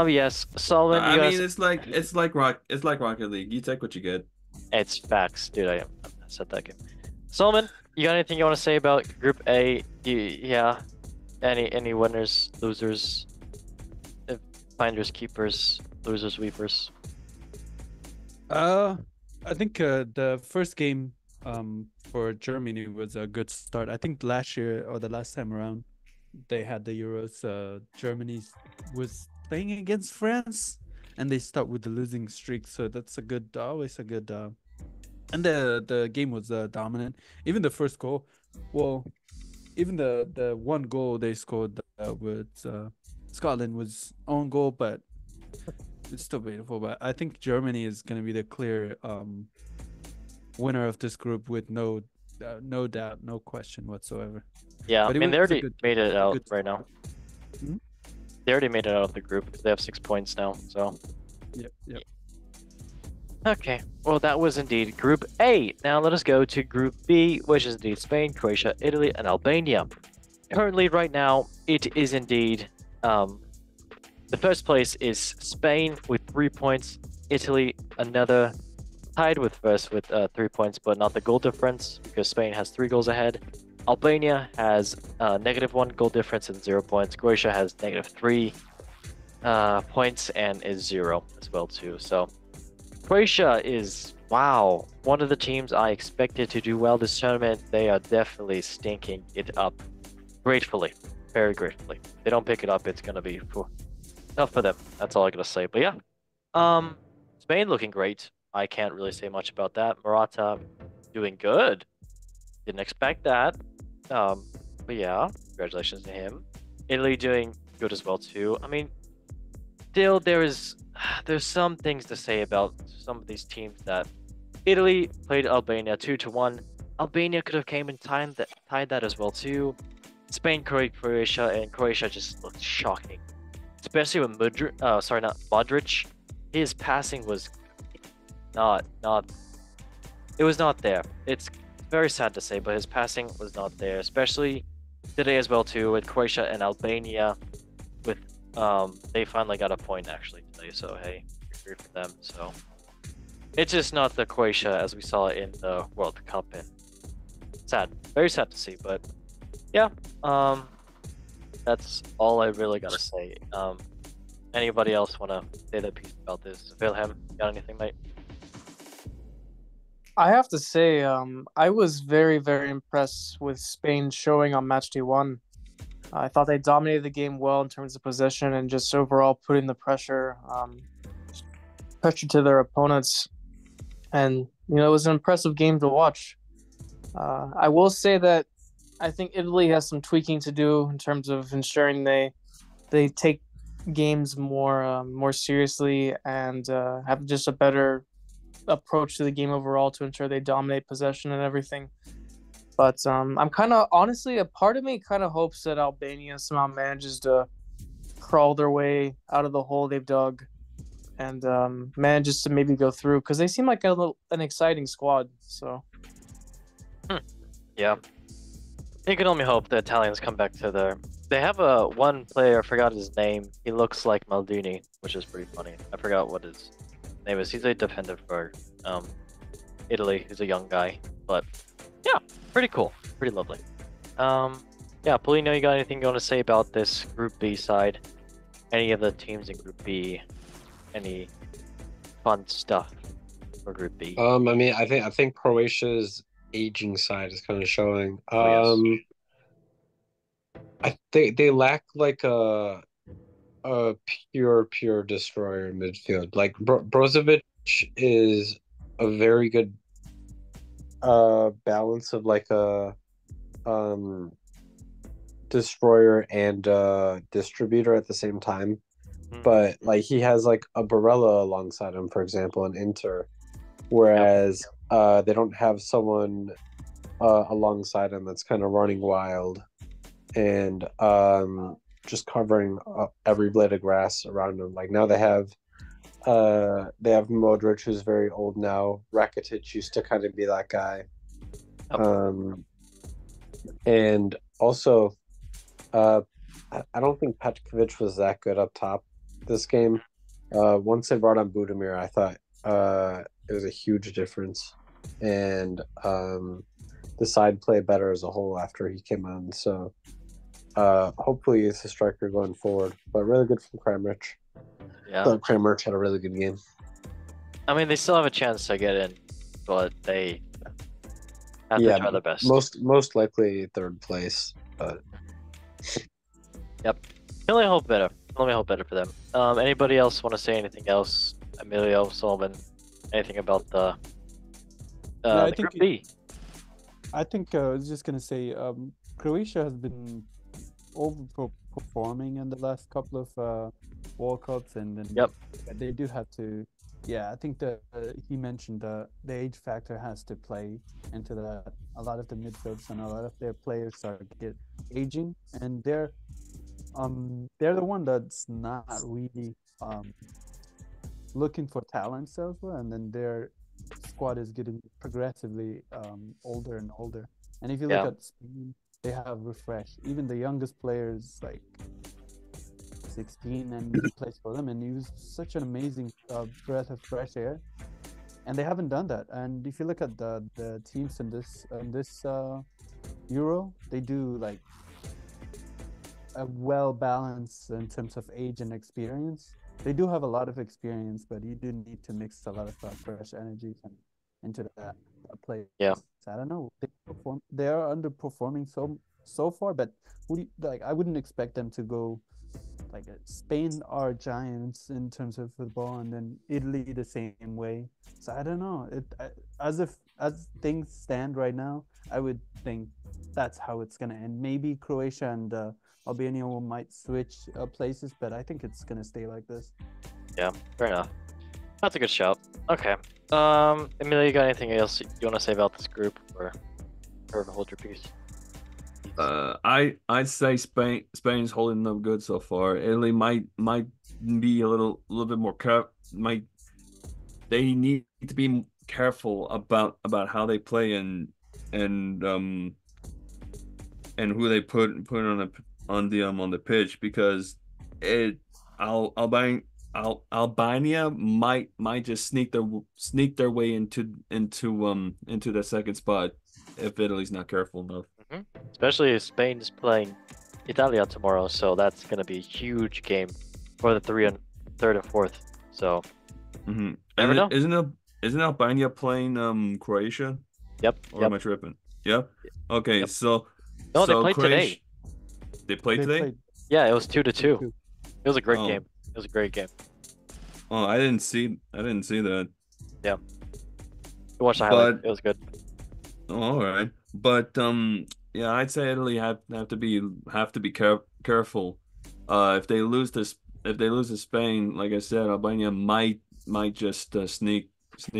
Yes, Solomon. I mean, it's like Rocket League. You take what you get. It's facts, dude. I said that game. Solomon, you got anything you want to say about Group A? Yeah, any winners, losers, finders, keepers, losers, weepers? I think the first game for Germany was a good start. I think last year or the last time around they had the Euros, Germany was playing against France and they start with the losing streak, so that's always a good and the game was dominant. Even the first goal, even the one goal they scored with Scotland was own goal, but it's still beautiful. But I think Germany is going to be the clear winner of this group with no doubt, no question whatsoever. Yeah, but I mean, they already made it out right now. Hmm? They already made it out of the group because they have 6 points now, so. Yep. Okay, well, that was indeed Group A. Now let us go to Group B, which is indeed Spain, Croatia, Italy, and Albania. Currently, right now, it is indeed the first place is Spain with 3 points. Italy, another tied with first with 3 points, but not the goal difference because Spain has 3 goals ahead. Albania has -1 goal difference and 0 points. Croatia has -3 points and is 0 as well too. So Croatia is wow, one of the teams I expected to do well this tournament, they are definitely stinking it up. Gratefully, very gratefully. If they don't pick it up, it's gonna be tough for them. That's all I gotta say. But yeah, Spain looking great. I can't really say much about that. Morata doing good. Didn't expect that. But yeah, congratulations to him. Italy doing good as well too. I mean, still there's some things to say about some of these teams that Italy played Albania 2-1. Albania could have came and tied that as well too. Spain, Croatia, and Croatia just looked shocking, especially with Modric. His passing was not. It was not there. It's very sad to say, but his passing was not there, especially today as well too with Croatia and Albania. With they finally got a point actually today, so hey, great for them. So it's just not the Croatia as we saw in the World Cup, and sad, very sad to see. But yeah, that's all I really gotta say. Anybody else want to say that piece about this? Wilhelm, got anything, mate? I have to say, I was very, very impressed with Spain showing on match day one. I thought they dominated the game well in terms of possession and just overall putting the pressure to their opponents. And it was an impressive game to watch. I will say that I think Italy has some tweaking to do in terms of ensuring they take games more seriously and have just a better approach to the game overall to ensure they dominate possession and everything. But I'm kind of honestly, a part of me kind of hopes that Albania somehow manages to crawl their way out of the hole they've dug and manages to maybe go through because they seem like an exciting squad. So yeah, you can only hope the Italians come back to their. They have one player, I forgot his name. He looks like Maldini, which is pretty funny. I forgot what his name is. He's a defender for Italy. He's a young guy, but yeah, pretty cool, pretty lovely. Yeah, Polino, you got anything you want to say about this Group B side? Any of the teams in Group B? Any fun stuff for Group B? I mean, I think Croatia's aging side is kind of showing. Oh, yes. I think they lack like a pure destroyer in midfield. Like Brozovic is a very good balance of like a destroyer and distributor at the same time. But like he has like a Barella alongside him, for example, in Inter, whereas they don't have someone alongside him that's kind of running wild and just covering every blade of grass around him. Like now they have Modric, who's very old now. Rakitic used to kind of be that guy, and also I don't think Petkovic was that good up top this game. Once they brought on Budimir, I thought it was a huge difference, and the side played better as a whole after he came on. So hopefully it's a striker going forward, but really good from Kramaric. Yeah, I thought Kramaric had a really good game. I mean, they still have a chance to get in, but they have to try their best. Most likely third place, but yep. Can only hope better. Let me hope better for them. Anybody else want to say anything else? Emilio, Solomon, anything about the Group B? I think I was just gonna say Croatia has been overperforming in the last couple of World Cups, and then they do have to. Yeah, I think that he mentioned the age factor has to play into that. A lot of the midfielders and a lot of their players are aging, and they're the one that's not really looking for talents elsewhere, and then their squad is getting progressively older and older. And if you look at Spain, they have refreshed. Even the youngest players, like 16, and he plays for them, and he was such an amazing breath of fresh air. And they haven't done that. And if you look at the teams in this Euro, they do like a well balanced in terms of age and experience. They do have a lot of experience, but you do need to mix a lot of fresh energies. And into that place. Yeah. I don't know. They are underperforming so far, but who do you, like? I wouldn't expect them to go like Spain are giants in terms of football, and then Italy the same way. So I don't know. As things stand right now, I would think that's how it's gonna end. Maybe Croatia and Albania might switch places, but I think it's gonna stay like this. Yeah, fair enough. That's a good shout. Okay. Emilio, you got anything else you want to say about this group, or hold your peace? I'd say Spain's holding up good so far. Italy might be a little bit more they need to be careful about how they play and who they put on the pitch, because Albania might just sneak their way into the second spot if Italy's not careful enough. Especially if Spain's playing Italia tomorrow, so that's going to be a huge game for the third and fourth. So, never know. Isn't Albania playing Croatia? Yep. Or am I tripping? Yep. Okay, Yep. so no, they played today. They played today? Yeah, it was 2-2. It was a great Oh. game. It was a great game. Oh, I didn't see that. Yeah. Watch the highlight. It was good. Oh, all right. But yeah, I'd say Italy have to be careful. If they lose to Spain, like I said, Albania might just sneak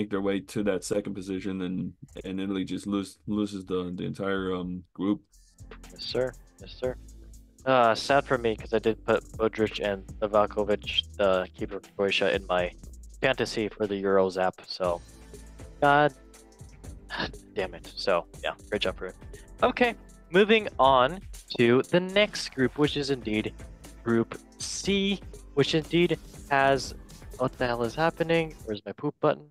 their way to that second position, and Italy just loses the entire group. Yes, sir. Yes, sir. Sad for me because I did put Modric and Novakovic, the keeper of Croatia, in my fantasy for the Euros app. So, God damn it. So, yeah, great job for it. Okay, moving on to the next group, which is indeed Group C, which indeed has... What the hell is happening? Where's my poop button?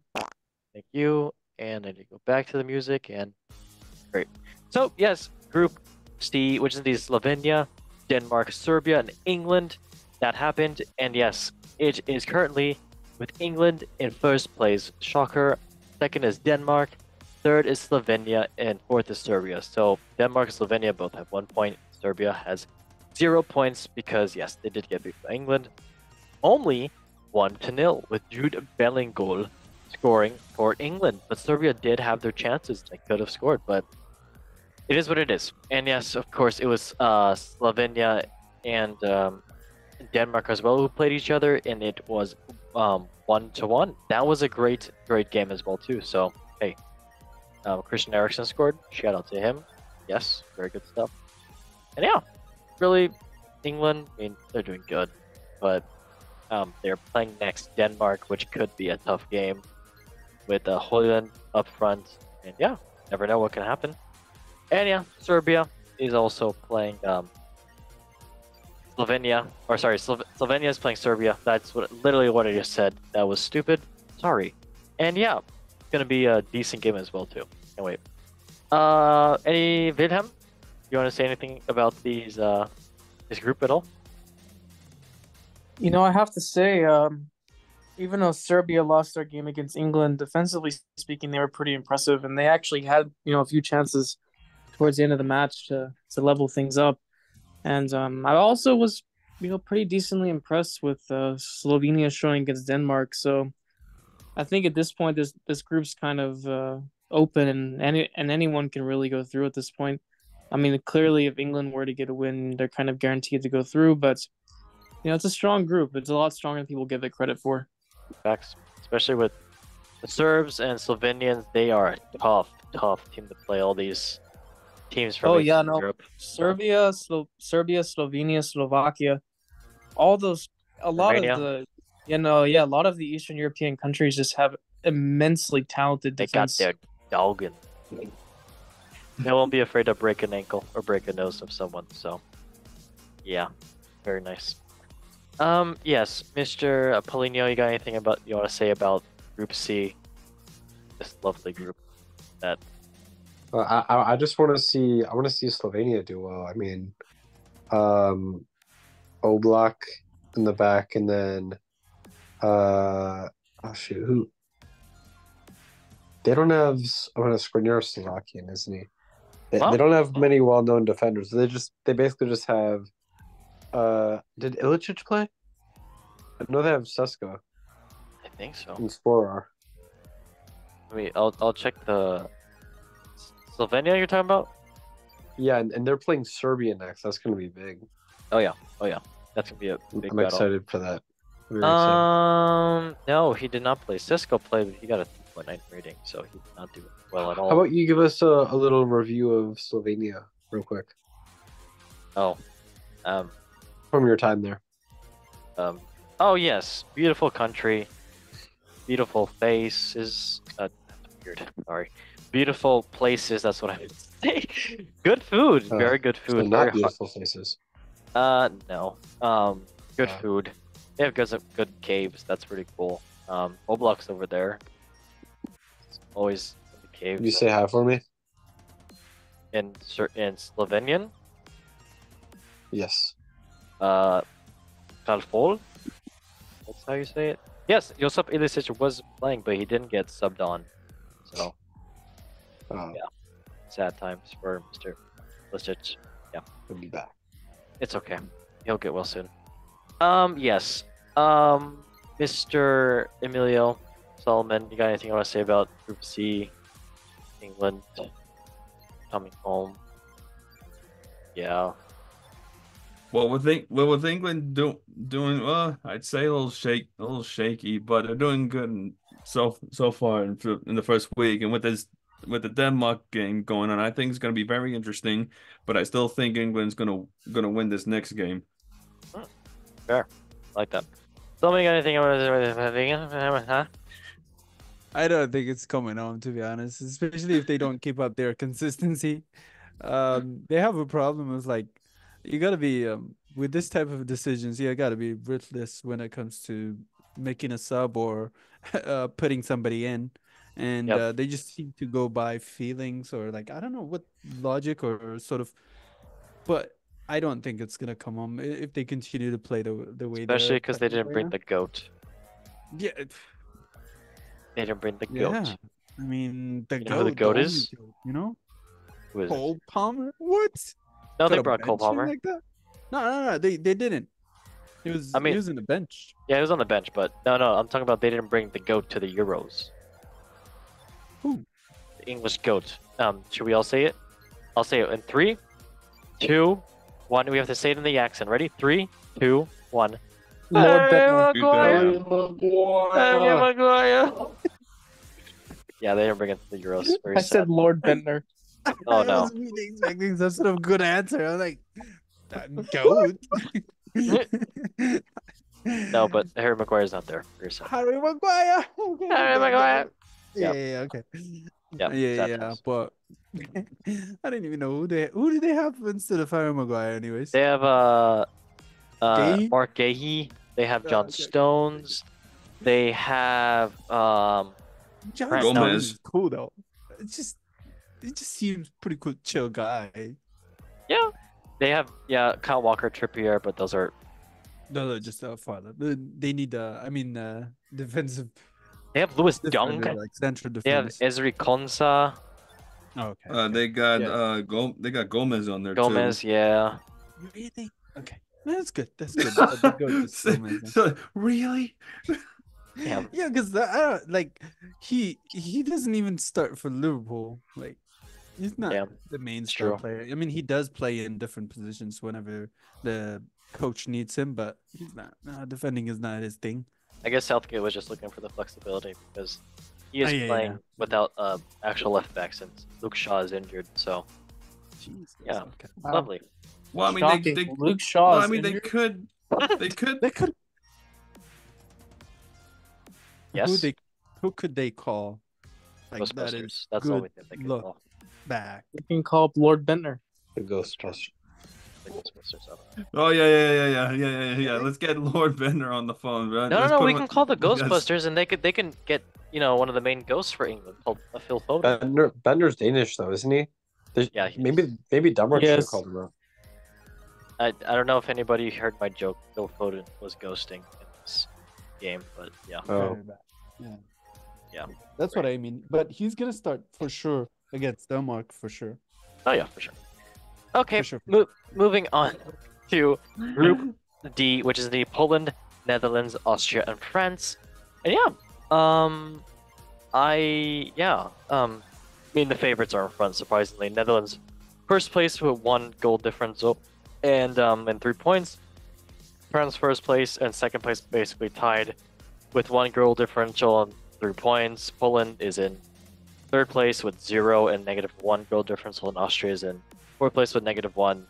Thank you. And I need to go back to the music, and great. So, yes, Group C, which is indeed Slovenia, Denmark, Serbia, and England. That happened, and yes, it is currently with England in first place. Shocker. Second is Denmark. Third is Slovenia, and fourth is Serbia. So Denmark and Slovenia both have 1 point. Serbia has 0 points because, yes, they did get beat by England. Only 1-0 with Jude Bellingham scoring for England. But Serbia did have their chances. They could have scored, but it is what it is. And yes, of course, it was Slovenia and Denmark as well who played each other, and it was 1-1. That was a great game as well too. So hey, Christian Eriksen scored. Shout out to him. Yes, very good stuff. And yeah, really, England, I mean, they're doing good, but they're playing next Denmark, which could be a tough game with Højlund up front. And yeah, never know what can happen. And yeah, Serbia is also playing Slovenia. Or sorry, Slovenia is playing Serbia. That's literally what I just said. That was stupid. Sorry. And yeah, it's gonna be a decent game as well too. Can't wait. Any Wilhelm? You want to say anything about this group at all? You know, I have to say, even though Serbia lost their game against England, defensively speaking, they were pretty impressive, and they actually had, a few chances towards the end of the match to level things up. And I also was, pretty decently impressed with Slovenia showing against Denmark. So I think at this point, this group's kind of open, and anyone can really go through at this point. I mean, clearly, if England were to get a win, they're kind of guaranteed to go through. But it's a strong group. It's a lot stronger than people give it credit for. Facts, especially with the Serbs and Slovenians. They are a tough team to play. All these teams from Europe. Serbia, Slovenia, Slovakia, all those. A lot Romania. of a lot of the Eastern European countries just have immensely talented defense. They got their dogging. They won't be afraid to break an ankle or break a nose of someone. So, yeah, very nice. Yes, Mr. Polino, you got anything you want to say about Group C? This lovely group. That. I just want to see. I want to see Slovenia do well. I mean, Oblak in the back, and then who? They don't have. I'm gonna Skriniar Slovakian, isn't he? They Well- don't have many well-known defenders. They basically just have. Did Ilicic play? I know they have Sesko I think so. and Sporar. I'll check the Slovenia you're talking about. Yeah, and they're playing Serbia next. That's gonna be big. Oh yeah, that's gonna be a big I'm battle. excited for that. Very excited. No, he did not play. Cisco played, but he got a 3.9 rating, so he did not do well at all. How about you give us a little review of Slovenia real quick Oh, from your time there? oh yes, beautiful country, beautiful faces. Weird. Sorry, beautiful places. That's what I would say. Good food, very good So food. not Very beautiful faces. no. Good Yeah. food. They have good caves. That's pretty cool. Oblak's over there. Always in the caves. You say hi for me? in Slovenian. Yes. Kalfol. That's how you say it. Yes, Josip Ilicic was playing, but he didn't get subbed on. So Yeah. sad times for Mr. Ilicic. He'll be back. It's okay. He'll get well soon. Yes. Mr. Emilio Solomon, you got anything you want to say about Group C, England coming home? Yeah. Well, with England doing well, I'd say a little shaky, but they're doing good so far in the first week. And with the Denmark game going on, I think it's going to be very interesting. But I still think England's gonna win this next game. Fair. I like that. Somebody got anything you want to say? I don't think it's coming home, to be honest, especially if they don't keep up their consistency. They have a problem with, like, you gotta be with this type of decisions, you gotta be ruthless when it comes to making a sub or putting somebody in. And Yep. they just seem to go by feelings, or like, I don't know what logic or sort of, but I don't think it's gonna come home if they continue to play the way Especially they're because they playing didn't right bring now. the goat. Yeah, They didn't bring the yeah. goat. I mean, the You know who the goat, goat only is? goat, you know? Who is it? Cole Palmer? What? No, they Put a brought Cole bench in Palmer. like that? No, they didn't. He was I mean- he was in the bench. Yeah, he was on the bench, but no, I'm talking about they didn't bring the goat to the Euros. Who? The English goat. Should we all say it? I'll say it in 3, 2, 1. We have to say it in the accent. Ready? 3, 2, 1. Lord Harry Bentley. Maguire! Harry Maguire! Yeah, they didn't bring it to the Euros. Very I sad. said Lord Bentner. Oh, I no. was really expecting some sort of good answer. I was like, goat. No, but Harry Maguire's not there. Very sad. Harry Maguire. Okay, Harry okay, Maguire! Yeah, okay. Yeah, sad Yeah. times. But I didn't even know who do they have instead of Harry Maguire, anyways. They have Gahey? Mark Gahey. They have John Okay. Stones. They have John Gomez. Stones is cool though. It just seems pretty cool, chill guy. they have Kyle Walker, Trippier, but those are No, just farther. They need defensive. they have Lewis Dunk. defender, like central They have defense. Ezri Konsa, Oh, okay. They got Yeah. they got Gomez on there Gomez. too. Yeah, Really? Okay. That's good. That's good. But the goat is Gomez, then. So, really? yeah. Yeah, because he doesn't even start for Liverpool. Like, he's not Yeah, the main true. star player. I mean, he does play in different positions whenever the coach needs him, but he's not. Defending is not his thing. I guess Southgate was just looking for the flexibility because he is Yeah, playing yeah. without actual left back since Luke Shaw is injured. So Jesus. Yeah. Okay. Wow. lovely. Well, I mean, Shocking. they Luke Shaw. well, I is mean, they injured? could They could. Yes, Who could they call? Like, that Ghostbusters. is That's the good only thing they could look call back. We can call up Lord Bentner. The Ghostbusters. the Ghostbusters. I don't know. Oh yeah. Let's get Lord Bender on the phone, right? No, Let's no, put we him can on- call the Yes. Ghostbusters, and they can get one of the main ghosts for England called Phil Foden. Bender's Danish though, isn't he? Yeah, he Maybe Denmark should have Yes. called him out. I don't know if anybody heard my joke. Phil Foden was ghosting in this game, but yeah, Oh. Very bad. Yeah. Yeah. That's what I mean. But he's gonna start for sure against Denmark for sure. Oh yeah, for sure. Okay, For sure. moving on to Group D, which is the Poland, Netherlands, Austria, and France. And yeah, I mean the favorites are in front. Surprisingly, Netherlands first place with 1 goal differential, and 3 points. France first place and second place basically tied with 1 goal differential and 3 points. Poland is in third place with 0 and -1 goal differential, and Austria is in fourth place with -1,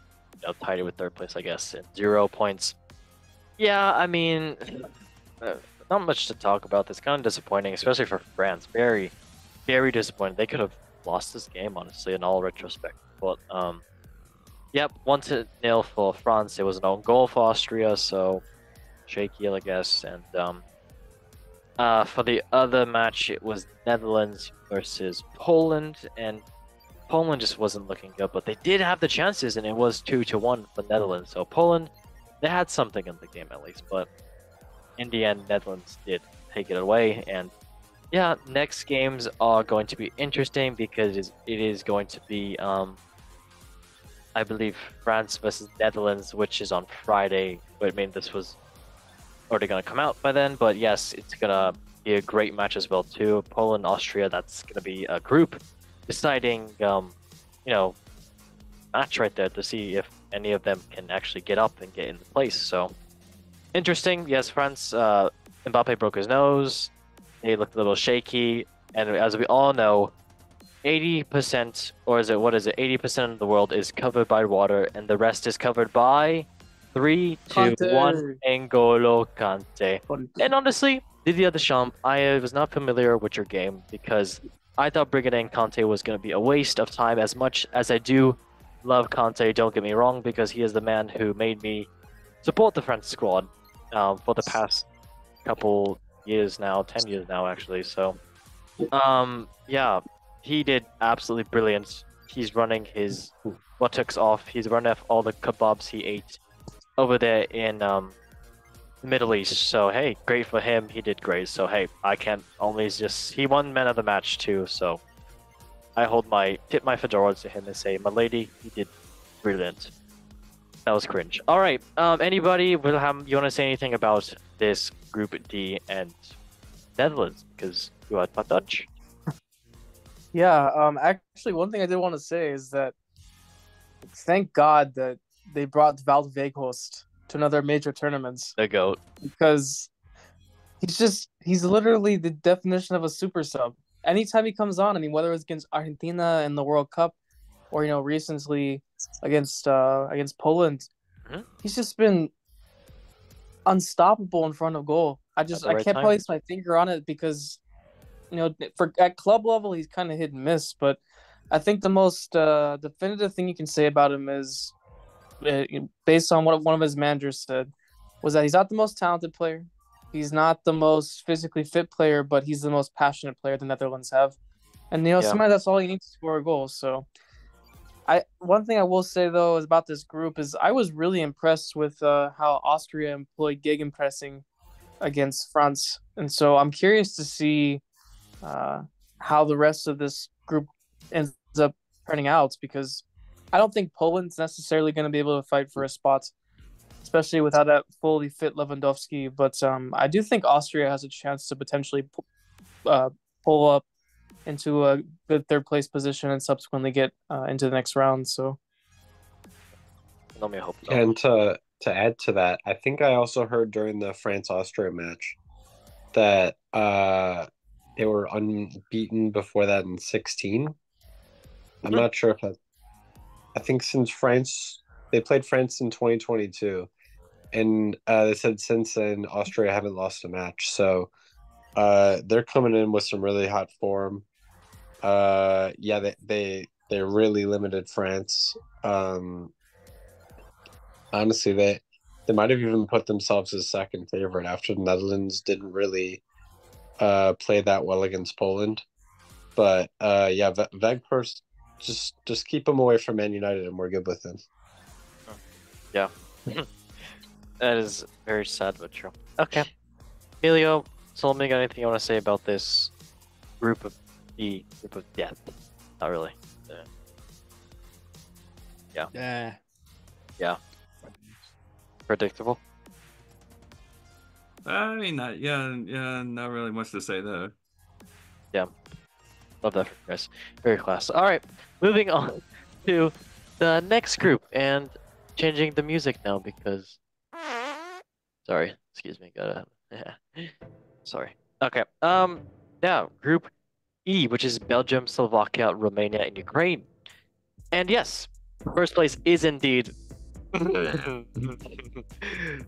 tied with third place, I guess, and 0 points. Yeah, I mean, not much to talk about. It's kind of disappointing, especially for France. Very, very disappointing. They could have lost this game, honestly, in all retrospect. But yep, 1-0 for France. It was an own goal for Austria, so shaky, I guess. And for the other match, it was Netherlands versus Poland, and Poland just wasn't looking good, but they did have the chances, and it was 2-1 for Netherlands. So Poland, they had something in the game at least, but in the end, Netherlands did take it away. And yeah, next games are going to be interesting because it is going to be, I believe, France versus Netherlands, which is on Friday. But I mean, this was already going to come out by then, but yes, it's going to be a great match as well too. Poland, Austria, that's going to be a group deciding, match right there to see if any of them can actually get up and get into place. So interesting. Yes, France, Mbappe broke his nose. He looked a little shaky, and as we all know, 80%, or is it, what is it? 80% of the world is covered by water, and the rest is covered by 3, 2, 1, N'Golo Kante. And honestly, Didier Deschamps, I was not familiar with your game because I thought bringing in Kante was going to be a waste of time. As much as I do love Kante, don't get me wrong, because he is the man who made me support the French squad for the past couple years now, 10 years now actually. So yeah, he did absolutely brilliant. He's running his buttocks off. He's running off all the kebabs he ate over there in the Middle East. So hey, great for him. He did great. So hey, I can't only just, he won man of the match too. So I tip my fedora to him and say, my lady, he did brilliant. That was cringe. All right. Anybody you want to say anything about this Group D and Netherlands? Because you are Dutch. Yeah. Actually, one thing I did want to say is that thank God that they brought Wout Weghorst to another major tournaments. The GOAT. Because he's literally the definition of a super sub. Anytime he comes on, I mean, whether it's against Argentina in the World Cup or recently against Poland, he's just been unstoppable in front of goal. I can't place my finger on it because at club level he's kind of hit and miss, but I think the most definitive thing you can say about him is, based on what one of his managers said, was that he's not the most talented player. He's not the most physically fit player, but he's the most passionate player the Netherlands have. And sometimes that's all you need to score a goal. So one thing I will say though is about this group is I was really impressed with how Austria employed gegenpressing against France. And so I'm curious to see how the rest of this group ends up turning out, because I don't think Poland's necessarily going to be able to fight for a spot, especially without that fully fit Lewandowski. But I do think Austria has a chance to potentially pull up into a good third place position and subsequently get into the next round. So, let me hope so. And to add to that, I think I also heard during the France-Austria match that they were unbeaten before that in 16. I'm not sure if I think since they played France in 2022, and they said since then Austria haven't lost a match. So they're coming in with some really hot form. They really limited France. Honestly, they might have even put themselves as second favorite after the Netherlands didn't really play that well against Poland. But Weghorst, just keep him away from Man United and we're good with him. Yeah. That is very sad but true. Okay. Emilio, Solomon, got anything you want to say about this group of death. Not really. Yeah. Predictable. I mean, not really much to say there. Yeah. Love that for you guys. Very class. All right, moving on to the next group and changing the music now because. Sorry, excuse me. Sorry. Okay. Now Group E, which is Belgium, Slovakia, Romania, and Ukraine. And yes, first place is indeed.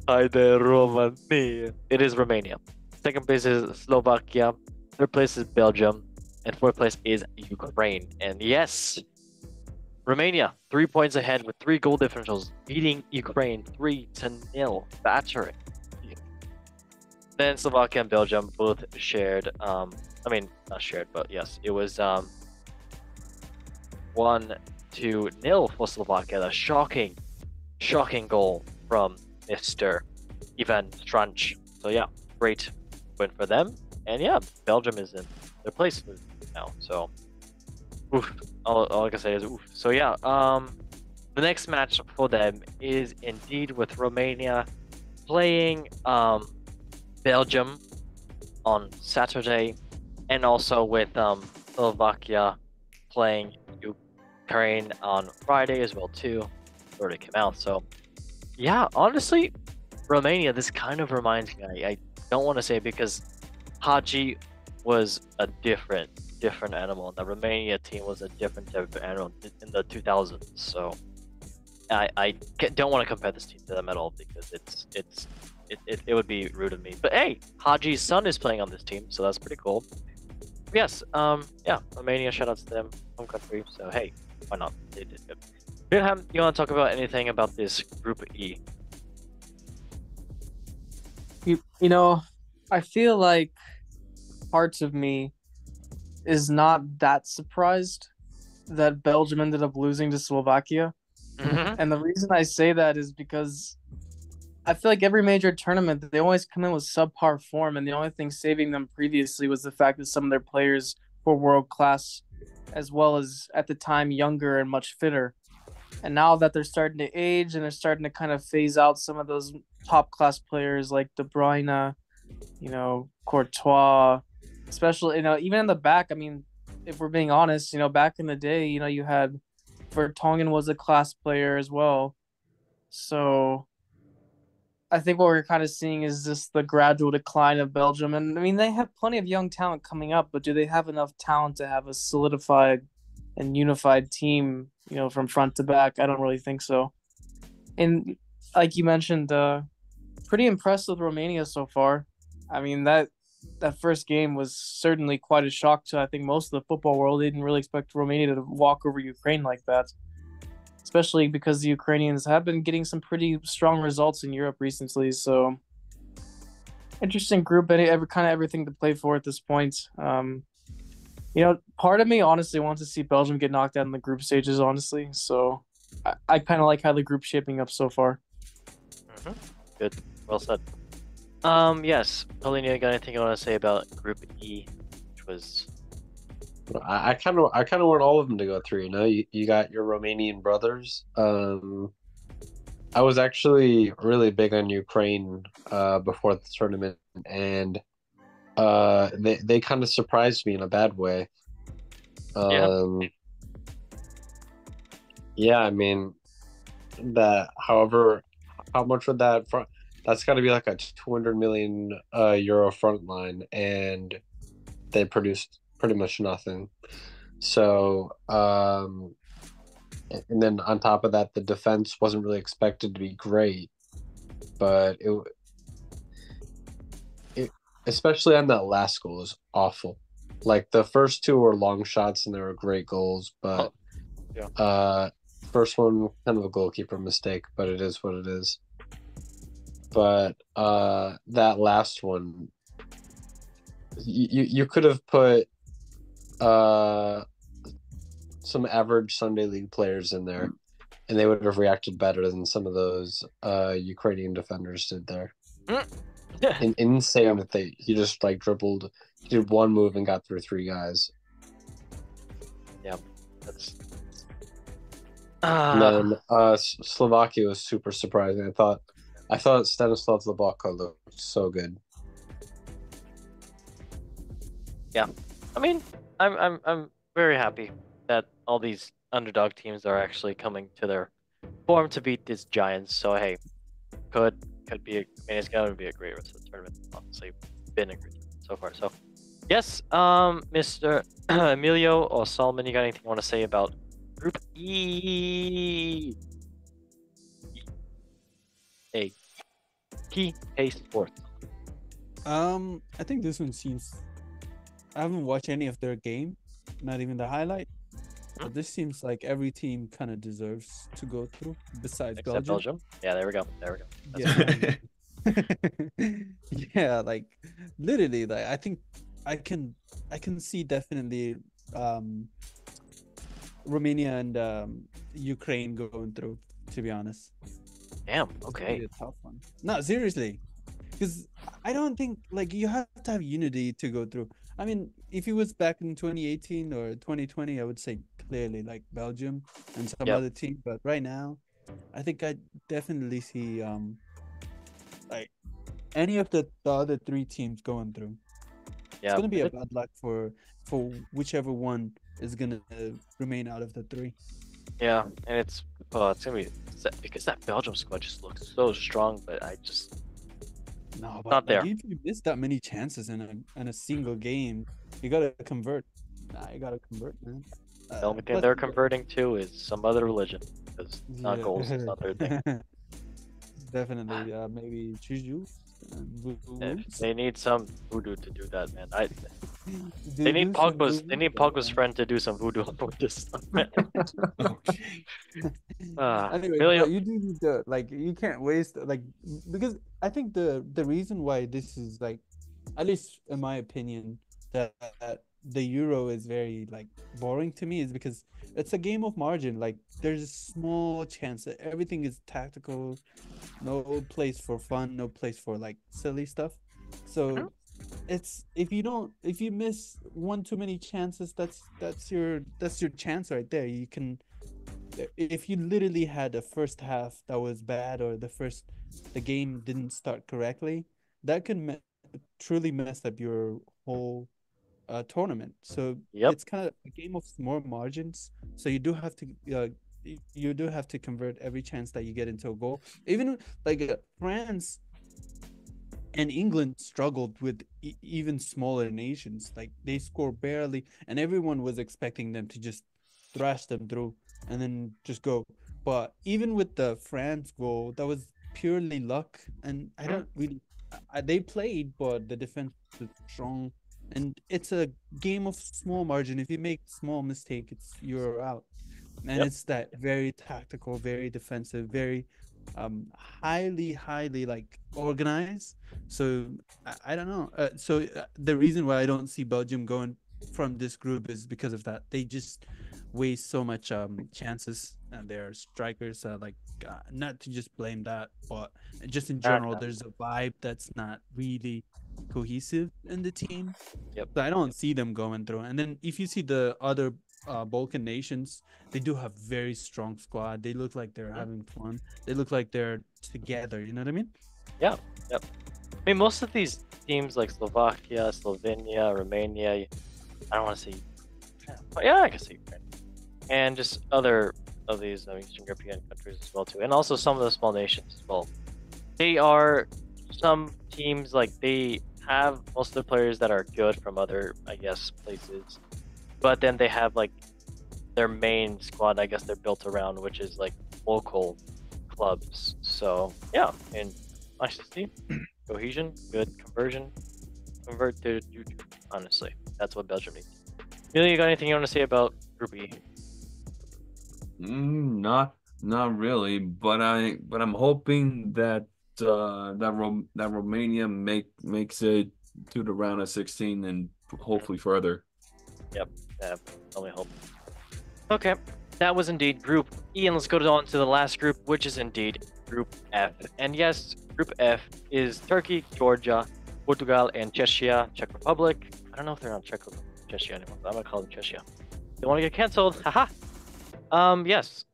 Hi there, Romania. It is Romania. Second place is Slovakia. Third place is Belgium. And fourth place is Ukraine. And yes, Romania, 3 points ahead with 3 goal differentials, beating Ukraine 3-0. Battering. Then Slovakia and Belgium both shared, not shared, but yes, it was 1-0 for Slovakia. A shocking goal from Mr. Ivan Stranch. So yeah, great win for them. And yeah, Belgium is in their place now. So oof. All I can say is oof. So yeah, the next match for them is indeed with Romania playing Belgium on Saturday, and also with Slovakia playing Ukraine on Friday as well too. Already came out. So yeah, honestly, Romania, this kind of reminds me. I don't want to say it because Haji was a different animal, and the Romania team was a different type of animal in the 2000s. So I don't want to compare this team to them at all because it would be rude of me. But hey, Haji's son is playing on this team, so that's pretty cool. Yes, yeah, Romania, shout out to them, home country. So hey, why not? They did good. Wilhelm, you want to talk about anything about this Group E? You know, I feel like parts of me is not that surprised that Belgium ended up losing to Slovakia. Mm-hmm. And the reason I say that is because I feel like every major tournament, they always come in with subpar form, and the only thing saving them previously was the fact that some of their players were world class, as well as at the time younger and much fitter. And now that they're starting to age and they're starting to kind of phase out some of those top class players like De Bruyne, Courtois, especially, even in the back. I mean, if we're being honest, back in the day, you had Vertonghen was a class player as well. So I think what we're kind of seeing is just the gradual decline of Belgium. And I mean, they have plenty of young talent coming up, but do they have enough talent to have a solidified and unified team, from front to back? I don't really think so. And like you mentioned, pretty impressed with Romania so far. I mean, that first game was certainly quite a shock to, I think, most of the football world. They didn't really expect Romania to walk over Ukraine like that, especially because the Ukrainians have been getting some pretty strong results in Europe recently. So interesting group, kind of everything to play for at this point. Part of me honestly wants to see Belgium get knocked out in the group stages, honestly. So I kind of like how the group's shaping up so far. Mm-hmm. Good. Well said. Yes. Paulina, you got anything you want to say about Group E, which was... I kind of want all of them to go through. You got your Romanian brothers. I was actually really big on Ukraine before the tournament, and they kind of surprised me in a bad way. Yeah, I mean that. However, how much would that front? That's got to be like a 200 million euro front line, and they produced pretty much nothing. So, and then on top of that, the defense wasn't really expected to be great, but it especially on that last goal was awful. Like the first two were long shots and they were great goals, but first one kind of a goalkeeper mistake, but it is what it is. But that last one, you could have put some average Sunday league players in there, and they would have reacted better than some of those Ukrainian defenders did there. Insane that he just like dribbled did one move and got through 3 guys. Yeah, that's. And then Slovakia was super surprising. I thought Stanislav Lobotka looked so good. Yeah, I mean, I'm very happy that all these underdog teams are actually coming to their form to beat these giants. So hey, could be. I mean, it's gonna be a great rest of the tournament. Honestly, been a great so far. So yes, Mr. Emilio or Solomon, you got anything you want to say about Group E? A key pace fourth. I think this one seems. I haven't watched any of their game, not even the highlight. But this seems like every team kind of deserves to go through, besides Except Belgium. Yeah, there we go. There we go. Yeah, yeah, like literally, like I think I can see definitely Romania and Ukraine going through. To be honest, Damn. it's gonna Okay. be a tough one. No, seriously, because I don't think like you have to have unity to go through. I mean, if it was back in 2018 or 2020, I would say clearly like Belgium and some Yep. other team. But right now, I think I definitely see like any of the other 3 teams going through. It's Yeah. gonna be a bad luck for whichever one is gonna remain out of the 3. Yeah, and it's gonna be because that Belgium squad just looks so strong, but I just No, but not like there. if you miss that many chances in a single game, you gotta convert. Nah, you gotta convert, man. The only thing Plus, they're converting to is some other religion because not goals is not their thing. Definitely, maybe Juju. They need some voodoo to do that, man. They need Pogba's friend to do some voodoo with this stuff, man. Okay. Anyway, Emilio, but you do need to like you can't waste like because I think the reason why this is like at least in my opinion that the Euro is very like boring to me is because it's a game of margin. Like there's a small chance that everything is tactical, no place for fun, no place for like silly stuff. So it's if you miss one too many chances, that's your chance right there. You can if you literally had a first half that was bad or the game didn't start correctly, that can truly mess up your whole tournament. So Yep. it's kind of a game of small margins. So you do have to convert every chance that you get into a goal. Even like France and England struggled with even smaller nations. Like they score barely, and everyone was expecting them to just thrash them through and then just go. But even with the France goal, that was purely luck, and I don't really. They played, but the defense was strong, and it's a game of small margin. If you make small mistake, you're out. And it's that very tactical, very defensive, very highly like organized. So I don't know. The reason why I don't see Belgium going from this group is because of that. They just waste so much chances, and their strikers are like not to just blame that, but just in general, there's a vibe that's not really cohesive in the team. Yep. So I don't see them going through. And then if you see the other Balkan nations, they do have very strong squad. They look like they're having fun. They look like they're together. You know what I mean? Yeah. Yep. I mean, most of these teams like Slovakia, Slovenia, Romania, I don't want to say, yeah, I can say Ukraine, and just other of these Eastern European countries as well too, and also some of the small nations as well. They are some teams like they have most of the players that are good from other, I guess, places, but then they have like their main squad, I guess they're built around, which is like local clubs. So yeah, and I see cohesion, good conversion, convert to YouTube. Honestly, that's what Belgium needs. Really, you got anything you want to say about Group E? Not really, but I'm hoping that that Romania makes it to the round of 16 and hopefully further. Yep, only hope. Okay, that was indeed Group E, and let's go on to the last group, which is indeed Group F. And yes, Group F is Turkey, Georgia, Portugal and Czechia, Czech Republic. I don't know if they're not Czechia anymore, but I'm gonna call them Czechia. They want to get canceled. Haha. Yes.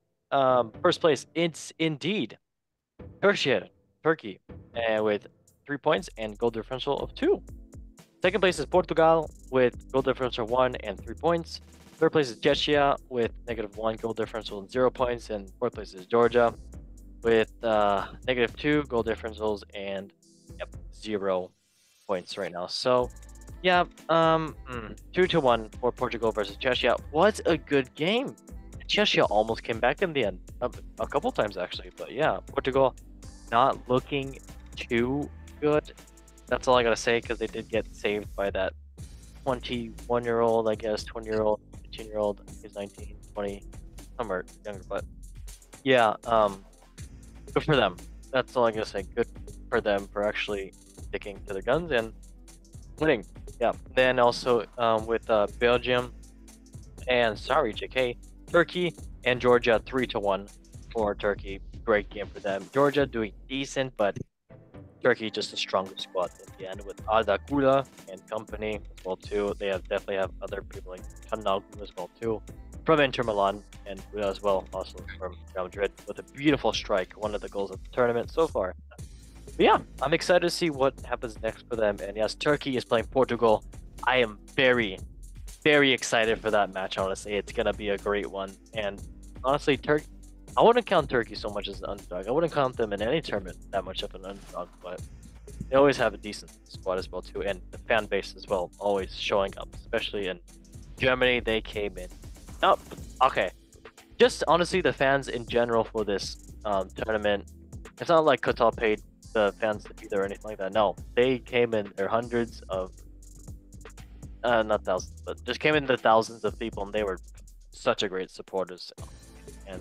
First place, it's indeed Turkey, with 3 points and goal differential of 2. Second place is Portugal with goal differential 1 and 3 points. Third place is Czechia with -1 goal differential and 0 points, and fourth place is Georgia with -2 goal differentials and 0 points right now. So, yeah, 2-1 for Portugal versus Czechia. What a good game! Czechia almost came back in the end, a couple times actually. But yeah, Portugal not looking too good. That's all I gotta say, because they did get saved by that 21-year-old, I guess, 20-year-old, 18-year-old. He's 19, 20, somewhere younger. But yeah, good for them. That's all I'm gonna say. Good for them for actually sticking to their guns and winning. Yeah. Then also with Belgium and JK, Turkey and Georgia 3-1 for Turkey. Great game for them. Georgia doing decent, but Turkey just the strongest squad in the end with Arda Güler and company as well too. They definitely have other people like Kanalgu as well too from Inter Milan, and Güler as well, also from Real Madrid, with a beautiful strike, one of the goals of the tournament so far. But yeah, I'm excited to see what happens next for them. And yes, Turkey is playing Portugal. I am very, very excited for that match. I want to say it's gonna be a great one. And honestly, I wouldn't count Turkey so much as an underdog. I wouldn't count them in any tournament that much of an underdog, but they always have a decent squad as well too, and the fan base as well, always showing up, especially in Germany. They came in. Oh, okay. Just honestly, the fans in general for this tournament, it's not like Qatar paid the fans to be there or anything like that. No, they came in their hundreds of, not thousands, but just came in the thousands of people, and they were such a great supporters. And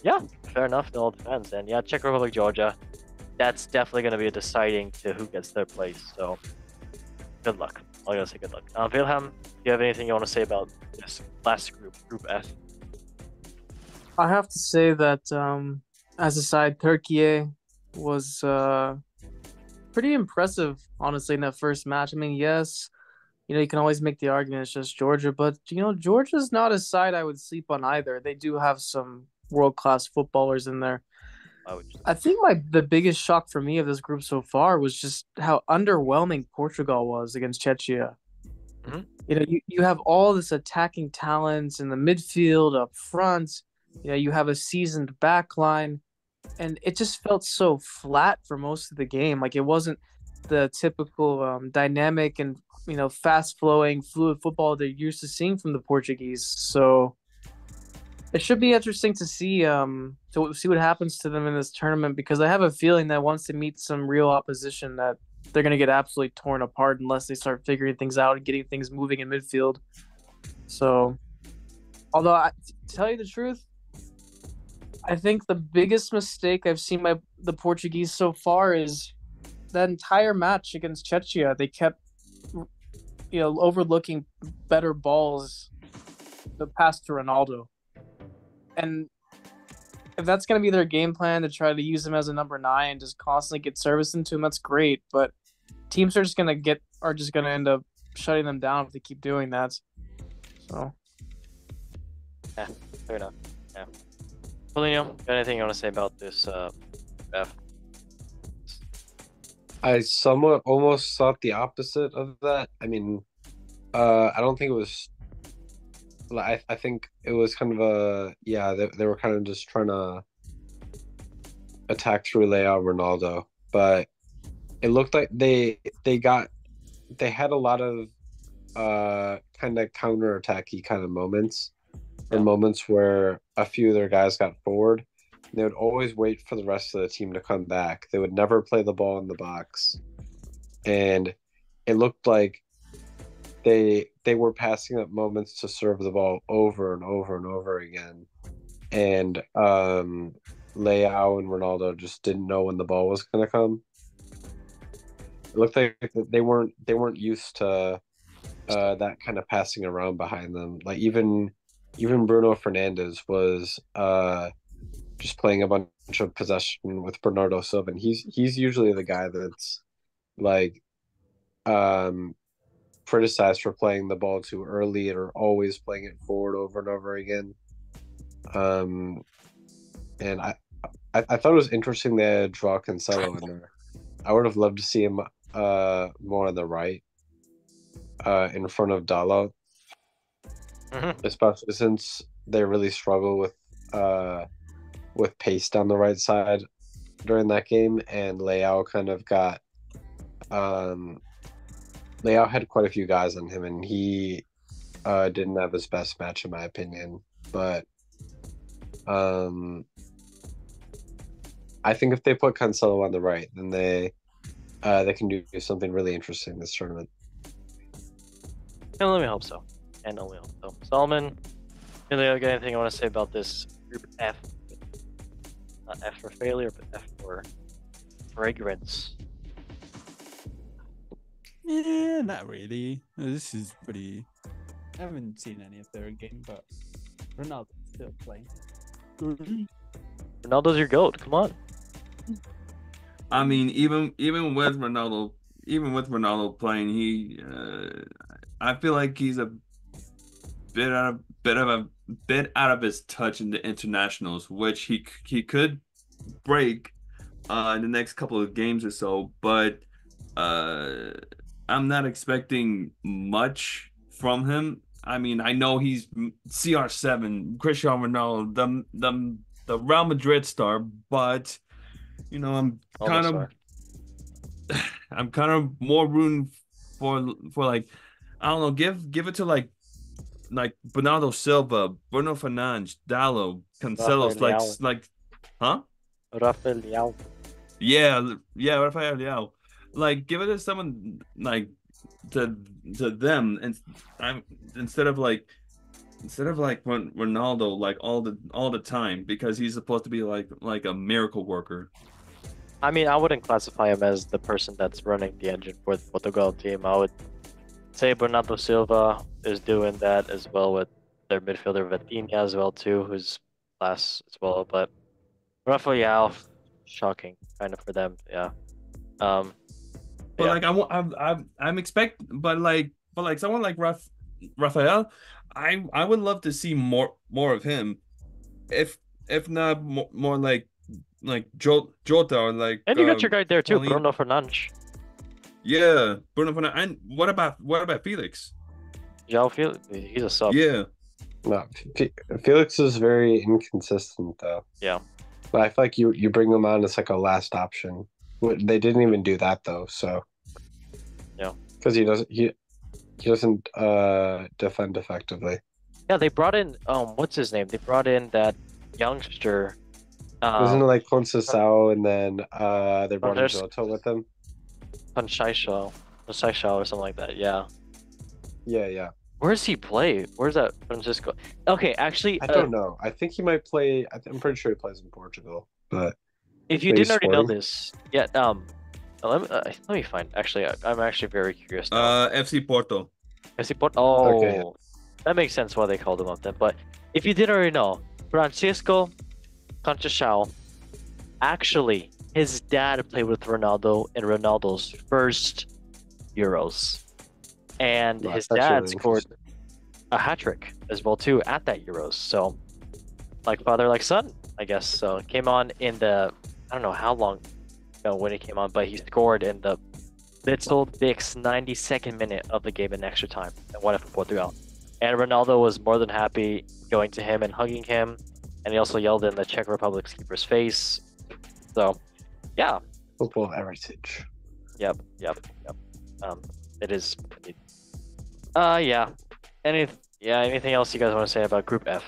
yeah, fair enough to all the fans. And yeah, Czech Republic, Georgia, that's definitely going to be a deciding to who gets their place. So good luck. I gotta say good luck. Wilhelm, do you have anything you want to say about this last group, Group F? I have to say that as a side, Turkey was pretty impressive, honestly, in that first match. I mean, yes, you can always make the argument it's just Georgia, but Georgia's not a side I would sleep on either. They do have some world-class footballers in there. I think the biggest shock for me of this group so far was just how underwhelming Portugal was against Czechia. Mm-hmm. You have all this attacking talents in the midfield, up front. You have a seasoned back line, and it just felt so flat for most of the game. Like, it wasn't the typical dynamic and fast-flowing, fluid football they're used to seeing from the Portuguese. So it should be interesting to see what happens to them in this tournament, because I have a feeling that once they meet some real opposition, that they're going to get absolutely torn apart unless they start figuring things out and getting things moving in midfield. So, although to tell you the truth, I think the biggest mistake I've seen by the Portuguese so far is that entire match against Czechia. They kept overlooking better balls, the pass to Ronaldo. And if that's going to be their game plan, to try to use him as a number 9 and just constantly get service into him, that's great. But teams are just going to end up shutting them down if they keep doing that. So, yeah, fair enough. Yeah. Paulinho, got anything you want to say about this F? I somewhat almost thought the opposite of that. I mean, I don't think it was. I think it was kind of they were kind of just trying to attack through Leao Ronaldo, but it looked like they had a lot of kind of counter-attacky kind of moments, or moments where a few of their guys got forward. They would always wait for the rest of the team to come back. They would never play the ball in the box, and it looked like they were passing up moments to serve the ball over and over and over again. And Leao and Ronaldo just didn't know when the ball was going to come. It looked like they weren't used to that kind of passing around behind them. Like even Bruno Fernandes was just playing a bunch of possession with Bernardo Silva, and he's usually the guy that's like criticized for playing the ball too early or always playing it forward over and over again. And I thought it was interesting they draw Cancelo in there. I would have loved to see him more on the right, in front of Dalot, especially since they really struggle with pace down the right side during that game, and Leao kind of got Leao had quite a few guys on him, and he didn't have his best match in my opinion. But I think if they put Cancelo on the right, then they can do something really interesting this tournament. And let me hope so. And only hope so. Solomon, got anything you want to say about this group F? Not F for failure, but F for fragrance. Yeah, not really. This is pretty. I haven't seen any of their game, but Ronaldo's still playing. Ronaldo's your GOAT. Come on. I mean, even with Ronaldo playing, I feel like he's a bit out of his touch in the internationals, which he could break in the next couple of games or so. But I'm not expecting much from him. I mean, I know he's CR7, Cristiano Ronaldo, the Real Madrid star, but I'm kind of more rooting for like, I don't know, give it to like Bernardo Silva, Bruno Fernandes, Dalot, Cancelo's, like, huh? Rafael Leao. Yeah, Rafael Leao. Like, give it to someone like to them, and instead of like Ronaldo, like all the time, because he's supposed to be like a miracle worker. I mean, I wouldn't classify him as the person that's running the engine for the Portugal team. I would say Bernardo Silva is doing that as well with their midfielder Vitinha as well too, who's class as well. But Rafael, shocking kind of for them, yeah. But like I'm expect, but like someone like Rafael, I would love to see more of him, if not more like Jota, or like. And you got your guy there too, Paulinho. Bruno Fernandes. Yeah, Bruno Fernandes. And what about Felix? João Felix, he's a sub. Yeah. No, Felix is very inconsistent though. Yeah. But I feel like you bring him on as like a last option. They didn't even do that though, so. Yeah. Because he doesn't defend effectively. Yeah, they brought in what's his name? They brought in that youngster. Wasn't it like Conceição, and then they brought in there's- Jota with them? Panshaisho or something like that. Yeah. Yeah. Where does he play? Where's that Francisco? Okay, actually, I don't know. I think he might play. I'm pretty sure he plays in Portugal. But if you maybe didn't already know Sporting? this, yeah. Let me find. Actually, I'm actually very curious now. FC Porto. Oh, Okay. that makes sense why they called him up then. But if you didn't already know, Francisco Conceição, actually, his dad played with Ronaldo in Ronaldo's first Euros, and Wow, his that's dad really scored interesting. a hat trick as well too at that Euros. So, like father, like son, I guess. So it came on in the, I don't know how long ago when he came on, but he scored in the little Dix 92nd minute of the game in extra time and won it for Portugal. And Ronaldo was more than happy going to him and hugging him, and he also yelled in the Czech Republic's keeper's face. So, yeah. Football heritage. Yep. It is indeed. Yeah. Anything else you guys want to say about Group F?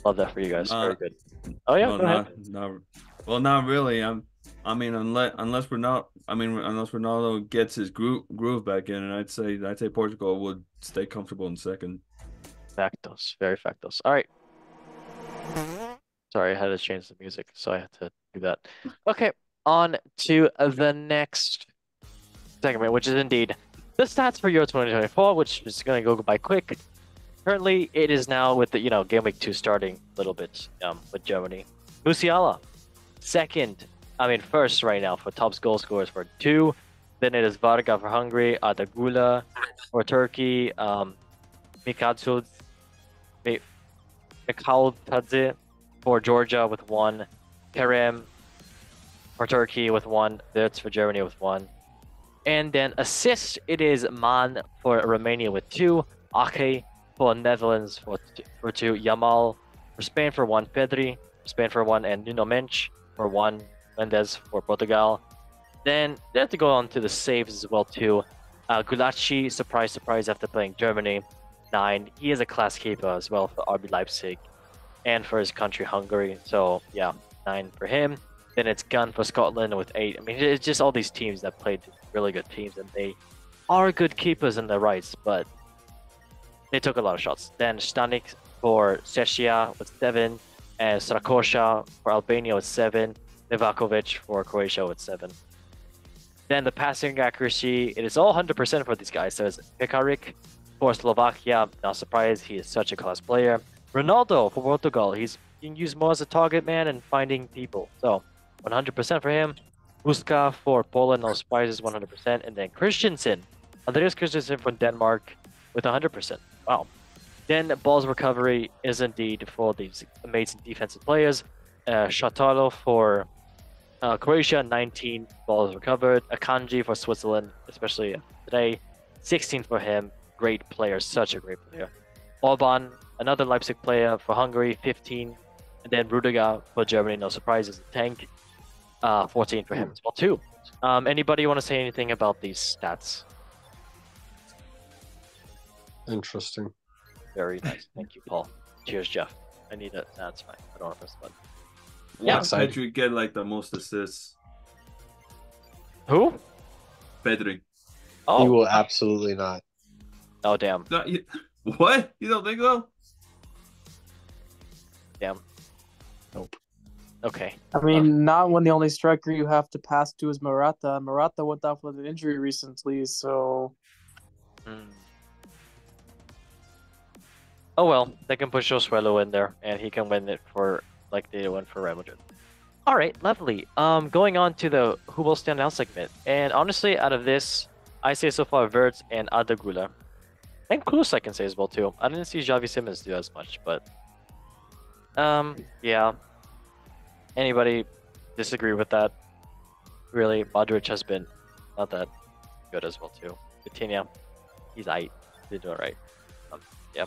Love that for you guys. Very good. Oh yeah, Well, go ahead. not really. I mean, unless Ronaldo gets his groove back in, and I'd say Portugal would stay comfortable in second. Factos. Very factos. All right. Sorry, I had to change the music, so I had to do that. Okay, on to the next segment, which is indeed the stats for Euro 2024, which is going to go by quick. Currently, it is now with the game week 2 starting a little bit with Germany. Musiala, second first right now for top goal scorers for 2. Then it is Varga for Hungary, Adagula for Turkey, Mikhail Tadze for Georgia with 1, Kerem for Turkey with 1, Wirtz for Germany with 1. And then assist, it is Man for Romania with 2, Ake for Netherlands for 2, Yamal for Spain for 1, Pedri for Spain for 1, and Nuno Mendes for 1, Mendes for Portugal. Then they have to go on to the saves as well too. Gulacsi, surprise, surprise, after playing Germany, 9. He is a class keeper as well for RB Leipzig and for his country, Hungary. So yeah, 9 for him. Then it's Gunn for Scotland with 8. I mean, it's just all these teams that played really good teams, and they are good keepers in their rights, but they took a lot of shots. Then Stanik for Czechia with 7, and Strakosha for Albania with 7, Livakovic for Croatia with 7. Then the passing accuracy, it is all 100% for these guys. So it's Pekarik for Slovakia, not surprised, he is such a class player. Ronaldo for Portugal, he's being used more as a target man and finding people. So 100% for him. Huska for Poland, no surprises, 100%. And then Christensen, Andreas Christensen from Denmark with 100%. Wow. Then balls recovery is indeed for these amazing defensive players. Shatalo for Croatia, 19 balls recovered. Akanji for Switzerland, especially today, 16 for him. Great player, such a great player. Orban, another Leipzig player for Hungary, 15. And then Rudiger for Germany, no surprises, tank, 14 for him as well too. Anybody want to say anything about these stats? Interesting. Very nice. Thank you, Paul. Cheers, Jeff. I need it. That's fine. I don't want to press the button. Yeah, Pedri get like the most assists. Who? Pedri. Oh. He will absolutely not. Oh, damn. No, what? You don't think so? Damn. Nope. Okay. I mean, not when the only striker you have to pass to is Morata. Morata went off with an injury recently, so... Oh well, they can push Osuelo in there, and he can win it for like they went for Real Madrid. All right, lovely. Going on to the who will stand out segment, and honestly, out of this, I say so far Wirtz and Adagula, and Klose I can say as well too. I didn't see Xavi Simons do as much, but yeah. Anybody disagree with that? Really, Modric has been not that good as well too. Coutinho, he's aight. He's doing right. Yeah.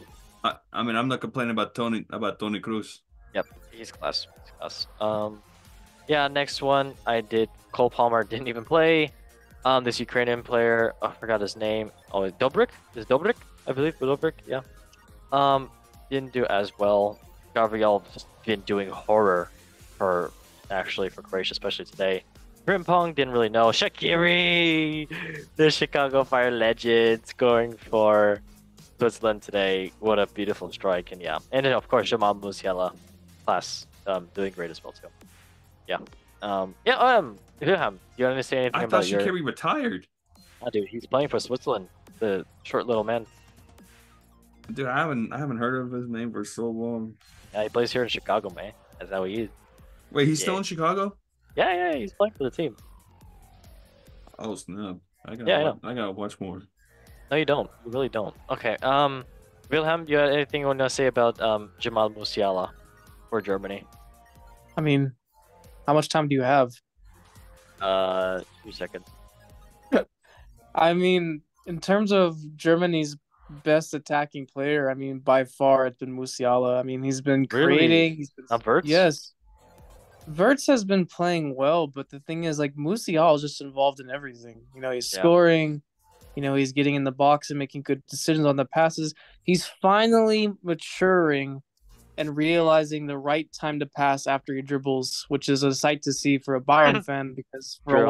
I mean, I'm not complaining about Tony Cruz. Yep, he's class. He's class. Yeah, next one I did. Cole Palmer didn't even play. This Ukrainian player, I forgot his name. Oh, Dobrik? Is Dobrik? I believe Dobrik. Yeah. Didn't do as well. Gabriel's been doing horror for Croatia, especially today. Frimpong didn't really know. Shaqiri, the Chicago Fire legend, scoring for Switzerland today. What a beautiful strike, and yeah, and then of course Jamal Musiala, class, doing great as well too. Yeah, Wilhelm, you want to say anything about your? I thought Shaqiri retired. Oh, dude, he's playing for Switzerland. The short little man. Dude, I haven't heard of his name for so long. Yeah, he plays here in Chicago, man. That's how he is. Wait, he's still in Chicago? Yeah, he's playing for the team. Oh snap! I gotta watch more. No, you don't. You really don't. Okay. Wilhelm, you had anything you want to say about Jamal Musiala for Germany? I mean, how much time do you have? 2 seconds. I mean, in terms of Germany's best attacking player, I mean, by far it's been Musiala. I mean, he's been creating. Really? He's been, Not Wirtz? Yes. Wirtz has been playing well, but the thing is, like, Musiala is just involved in everything. You know, he's scoring. You know, he's getting in the box and making good decisions on the passes. He's finally maturing and realizing the right time to pass after he dribbles, which is a sight to see for a Bayern fan because for a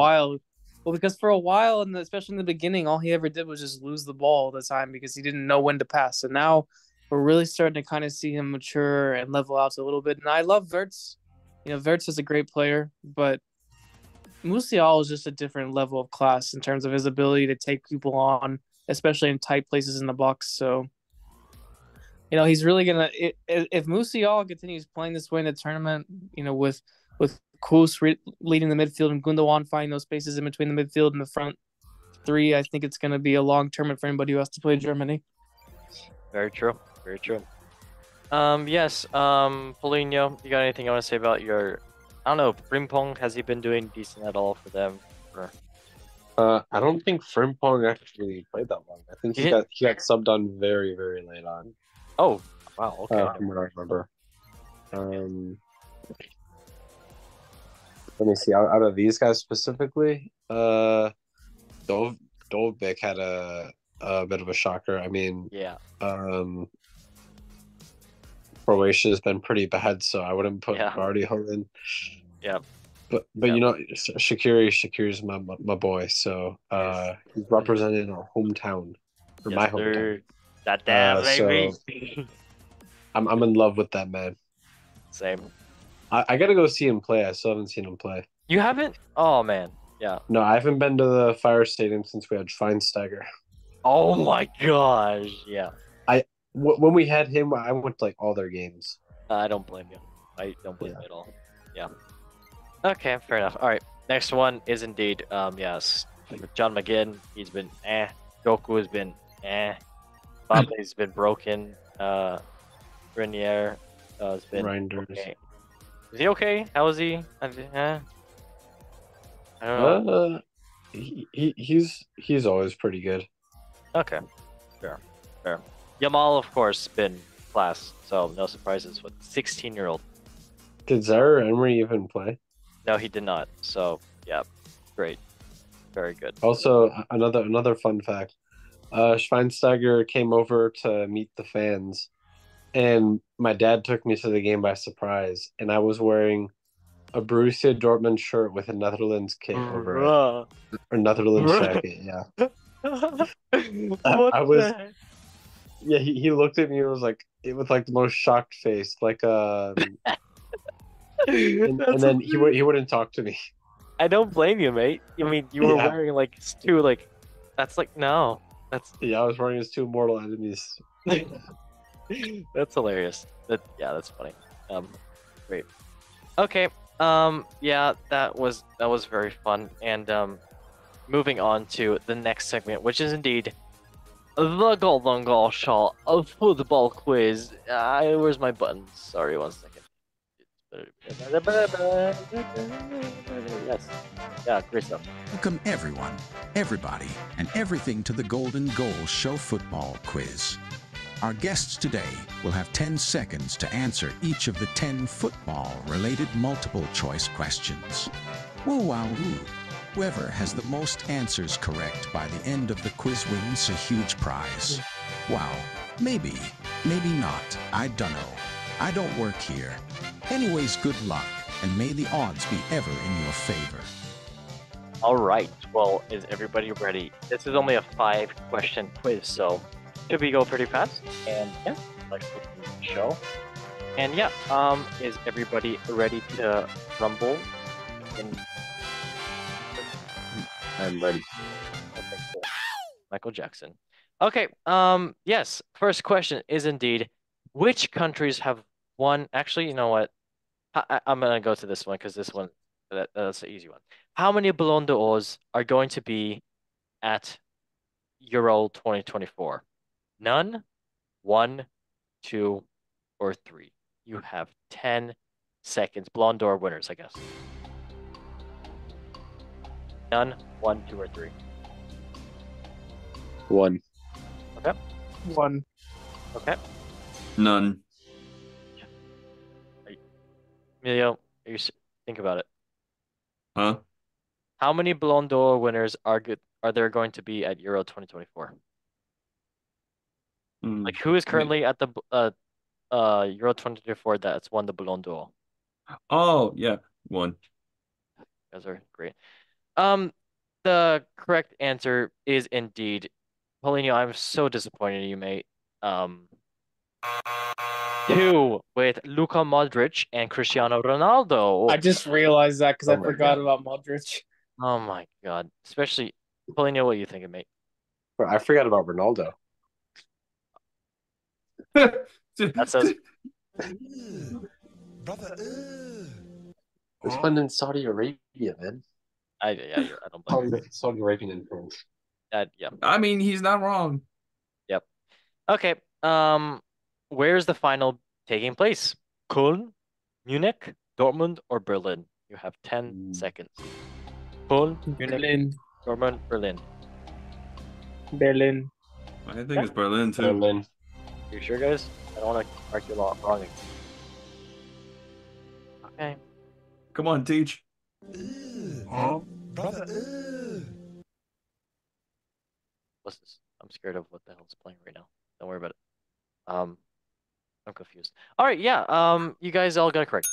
while, and especially in the beginning, all he ever did was just lose the ball all the time because he didn't know when to pass. So now we're really starting to kind of see him mature and level out a little bit. And I love Wirtz. You know, Wirtz is a great player, but Musiala is just a different level of class in terms of his ability to take people on, especially in tight places in the box. So, you know, he's really gonna if Musiala continues playing this way in the tournament, you know, with Kuz leading the midfield and Gundogan finding those spaces in between the midfield and the front three. I think it's going to be a long term for anybody who has to play Germany. Very true. Very true. Yes. Paulinho, you got anything you want to say about your? I don't know. Frimpong, has he been doing decent at all for them? Or... I don't think Frimpong actually played that long. I think he got subbed on very, very late on. Oh, wow. Okay. From what I remember. Let me see. Out of these guys specifically, Dovbyk had a bit of a shocker. I mean, yeah. Croatia's been pretty bad, so I wouldn't put Guardiola in. Yeah. But you know, Shaqiri's my boy, so he's representing our hometown, or my hometown. That damn baby. So I'm in love with that man. Same. I gotta go see him play. I still haven't seen him play. You haven't? Oh man, yeah. No, I haven't been to the Fire Stadium since we had Schweinsteiger. Oh my gosh, yeah. When we had him, I went to like all their games. I don't blame you. I don't blame you at all. Yeah. Okay, fair enough. All right, next one is indeed yes, John McGinn. He's been Goku has been Mbappe's been broken. Grenier has been Reinders. Okay. Is he okay? How is he? I don't know. He's always pretty good. Okay, fair. Yamal, of course, been class, so no surprises with 16-year-old. Did Zaire Emery even play? No, he did not. So yeah, great, very good. Also, another fun fact: Schweinsteiger came over to meet the fans, and my dad took me to the game by surprise, and I was wearing a Borussia Dortmund shirt with a Netherlands kit over it, or Netherlands jacket. Yeah. I was. Yeah, he looked at me and was like, with like the most shocked face, like and then he wouldn't talk to me. I don't blame you, mate. I mean, you were wearing like two, like that's like no, that's I was wearing his two mortal enemies. That's hilarious. That's funny. Great. Okay. Yeah, that was very fun. And moving on to the next segment, which is indeed the Golden Goal Shot of Football Quiz. Where's my buttons? Sorry, 1 second. Yes. Yeah, great stuff. Welcome everyone, everybody, and everything to the Golden Goal Show Football Quiz. Our guests today will have 10 seconds to answer each of the 10 football-related multiple-choice questions. Woo-wow-woo. Whoever has the most answers correct by the end of the quiz wins a huge prize. Wow. Maybe. Maybe not. I don't know. I don't work here. Anyways, good luck, and may the odds be ever in your favor. All right. Well, is everybody ready? This is only a 5-question quiz, so should we go pretty fast? And yeah, let's go to the show. And yeah, is everybody ready to rumble? I'm ready. Okay, cool. Michael Jackson. Okay. Yes. First question is indeed, which countries have won? Actually, you know what? I'm gonna go to this one because this one that's an easy one. How many Ballon d'Ors are going to be at Euro 2024? None, 1, 2, or 3. You have 10 seconds. Ballon d'Or winners, I guess. None, 1, 2, or 3. 1. Okay. 1. Okay. None. Emilio, think about it. Huh? How many Ballon d'Or winners are there going to be at Euro 2024? Like who is currently at the Euro 2024 that's won the Ballon d'Or? Oh, yeah, 1. You guys are great. The correct answer is indeed Paulinho. I'm so disappointed in you, mate. 2 with Luka Modric and Cristiano Ronaldo. I just realized that because I forgot about Modric. Oh my God. Especially Paulinho, what are you thinking, mate? I forgot about Ronaldo. That says Brother. It's playing in Saudi Arabia, man. I don't blame you. Saudi Arabian influence. Yeah. I mean, he's not wrong. Yep. Okay. Where's the final taking place? Köln, Munich, Dortmund, or Berlin? You have 10 seconds. Köln, Munich, Berlin. Dortmund, Berlin. Berlin. I think it's Berlin too. Berlin. You sure, guys? I don't want to argue wrong again. Okay. Come on, teach. What's this? I'm scared of what the hell's playing right now. Don't worry about it. I'm confused. All right, yeah. You guys all got it correct.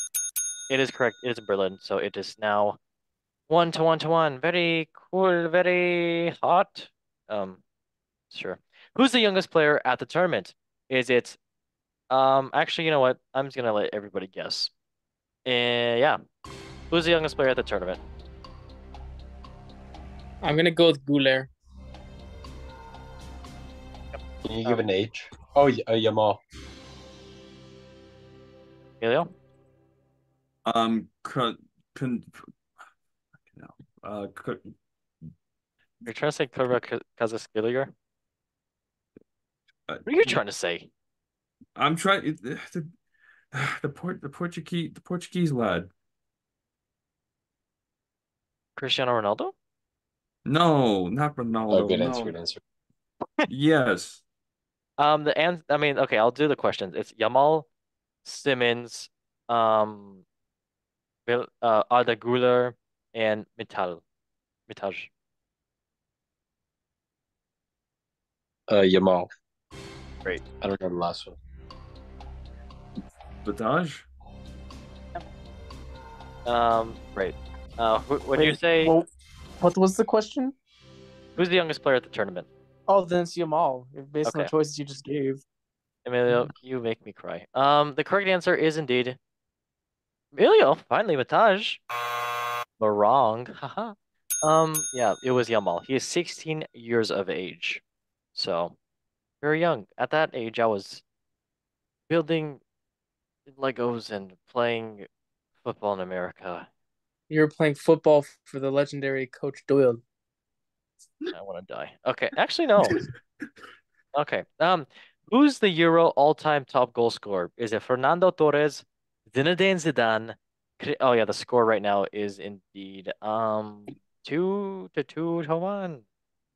It is correct. It is in Berlin, so it is now 1-1. Very cool. Very hot. Sure. Who's the youngest player at the tournament? Is it? Actually, you know what? I'm just gonna let everybody guess. Yeah. Who's the youngest player at the tournament? I'm gonna go with Goulet. Can you give an age? Oh, Yamal. Elio? You're trying to say Kvaratskhelia? What are you trying to say? I'm trying the Portuguese lad. Cristiano Ronaldo? No, not Ronaldo. Oh, good no. answer. Good answer. Yes. Okay, I'll do the questions. It's Yamal, Simmons, Arda Güler, and Matthijs. Yamal. Great. I don't know the last one. Batage? Great. What do you say? Well, what was the question? Who's the youngest player at the tournament? Oh, then it's Yamal, based on the Okay. choices you just gave. Emilio, you make me cry. The correct answer is indeed Emilio. Finally, Matthijs. But wrong. Haha. Yeah, it was Yamal. He is 16 years of age. So, very young. At that age, I was building Legos and playing football in America. You were playing football for the legendary Coach Doyle. I want to die. Okay, actually, no. Okay. Who's the Euro all-time top goal scorer? Is it Fernando Torres, Zinedine Zidane? Oh yeah, the score right now is indeed 2-1.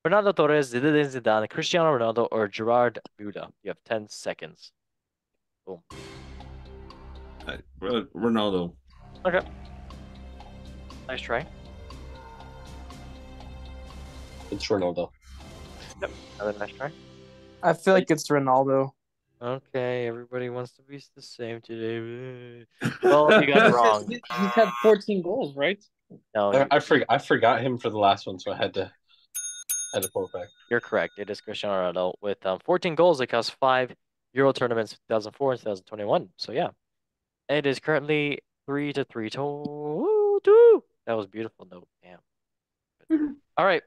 Fernando Torres, Zinedine Zidane, Cristiano Ronaldo, or Gerard Buda. You have 10 seconds. Boom. Ronaldo. Okay. Nice try. It's Ronaldo. Yep. Another nice try. I feel like it's Ronaldo. Okay, everybody wants to be the same today. Well, you got it wrong. He's had 14 goals, right? No, I forgot him for the last one, so I had to pull it back. you're correct. It is Cristiano Ronaldo with 14 goals across 5 Euro tournaments, 2004 and 2021. So yeah, it is currently 3-3 to. That was beautiful. No, damn. All right.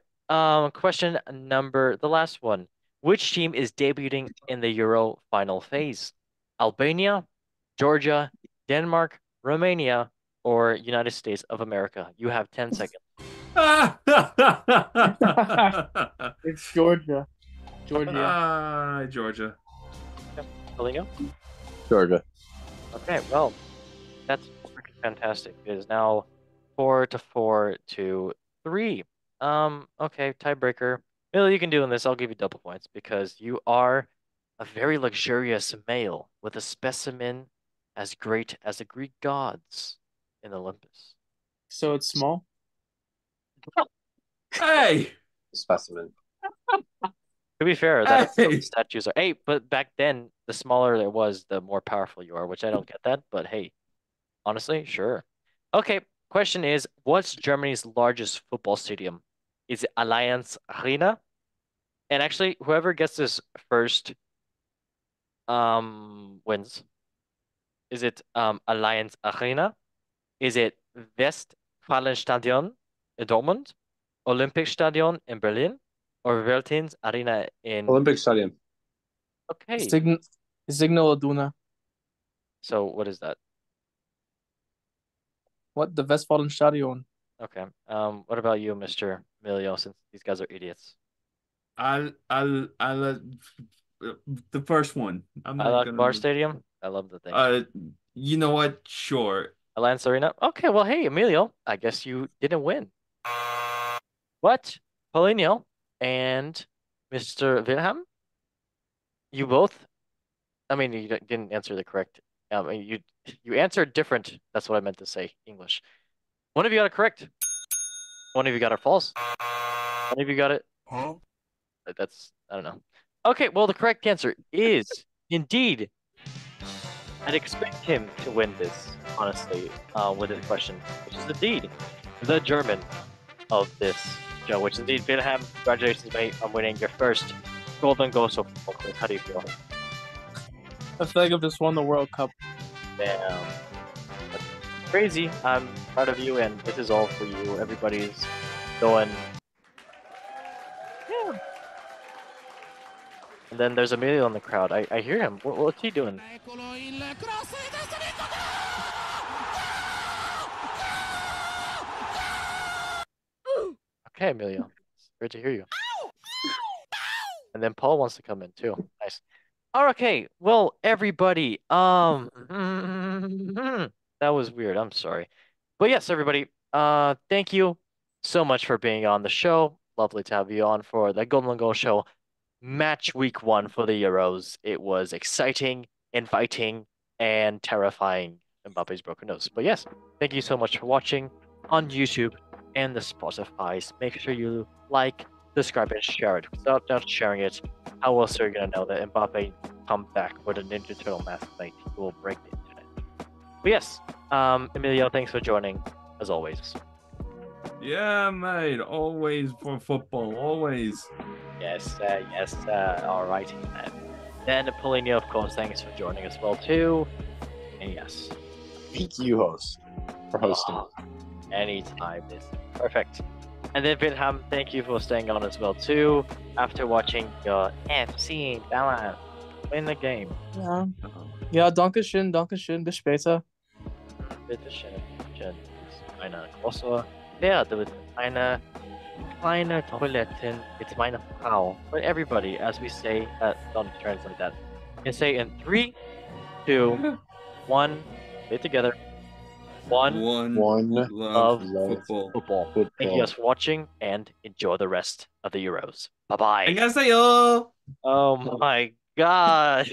Question number the last one. Which team is debuting in the Euro final phase? Albania, Georgia, Denmark, Romania, or United States of America? You have 10 seconds. It's Georgia. Georgia. Palingo? Georgia. Okay, well, that's freaking fantastic. It is now 4-4 to 3. Okay, tiebreaker. Billy, you can do in this. I'll give you double points because you are a very luxurious male with a specimen as great as the Greek gods in Olympus. So it's small? Hey! Specimen. To be fair, that's Hey! what the statues are. Hey, but back then, the smaller it was, the more powerful you are, which I don't get that, but hey, honestly, sure. Okay, question is, what's Germany's largest football stadium? Is it Allianz Arena? And actually, whoever gets this first wins. Is it Allianz Arena? Is it Westfalenstadion in Dortmund? Olympic Stadion in Berlin? Or Veltins Arena in Olympic Stadium. Okay. Signal Iduna. So what is that? What the Westfalenstadion? Okay. What about you, Mr. Emilio, since these guys are idiots? I'll the first one. I'm I not like Bar gonna. Stadium. I love the thing. You know what? Sure. Alliance Arena. Okay, well, hey, Emilio, I guess you didn't win. What? Paulinho and Mr. Wilhelm? You both? I mean, you didn't answer the correct. You answered different. That's what I meant to say. English. One of you got it correct. One of you got it false. One of you got it. Huh? That's I don't know. Okay, well, the correct answer is indeed. I'd expect him to win this, honestly, with this question, which is indeed the German of this show, which is indeed Wilhelm. Congratulations, mate, on winning your first Golden Goal so far. How do you feel? I feel like I've just won the World Cup. Damn. That's crazy. I'm proud of you, and this is all for you. Everybody's going. Yeah. And then there's Emilio in the crowd. I hear him. What's he doing? Okay, Emilio. It's great to hear you. And then Paul wants to come in too. Nice. Okay, well, everybody, that was weird. I'm sorry. But yes, everybody, thank you so much for being on the show. Lovely to have you on for the Golden Goal Show match week 1 for the Euros. It was exciting, inviting, and terrifying. Mbappe's broken nose. But yes, thank you so much for watching on YouTube and the Spotify's. Make sure you like, subscribe, and share it. Without sharing it, how else are you gonna know that Mbappe come back with a Ninja Turtle mask night? He will break the internet. But yes, Emilio, thanks for joining, as always. Yeah, mate. Always for football. Always. Yes, all right. Then Paulinho, of course, thanks for joining as well too. And yes, Thank you, host, for hosting. Anytime is perfect. And then Wilhelm, thank you for staying on as well too. After watching your FC Balance win the game. Ja. Ja, danke schön, bis später. Bitte schön, eine große Pferde mit einer kleine Toiletten. It's meine Frau. But everybody, as we say, don't translate that. You can say in 3, 2, 1, say it together. One love love football. Thank you guys for watching and enjoy the rest of the Euros. Bye bye. 안녕하세요. Oh my god.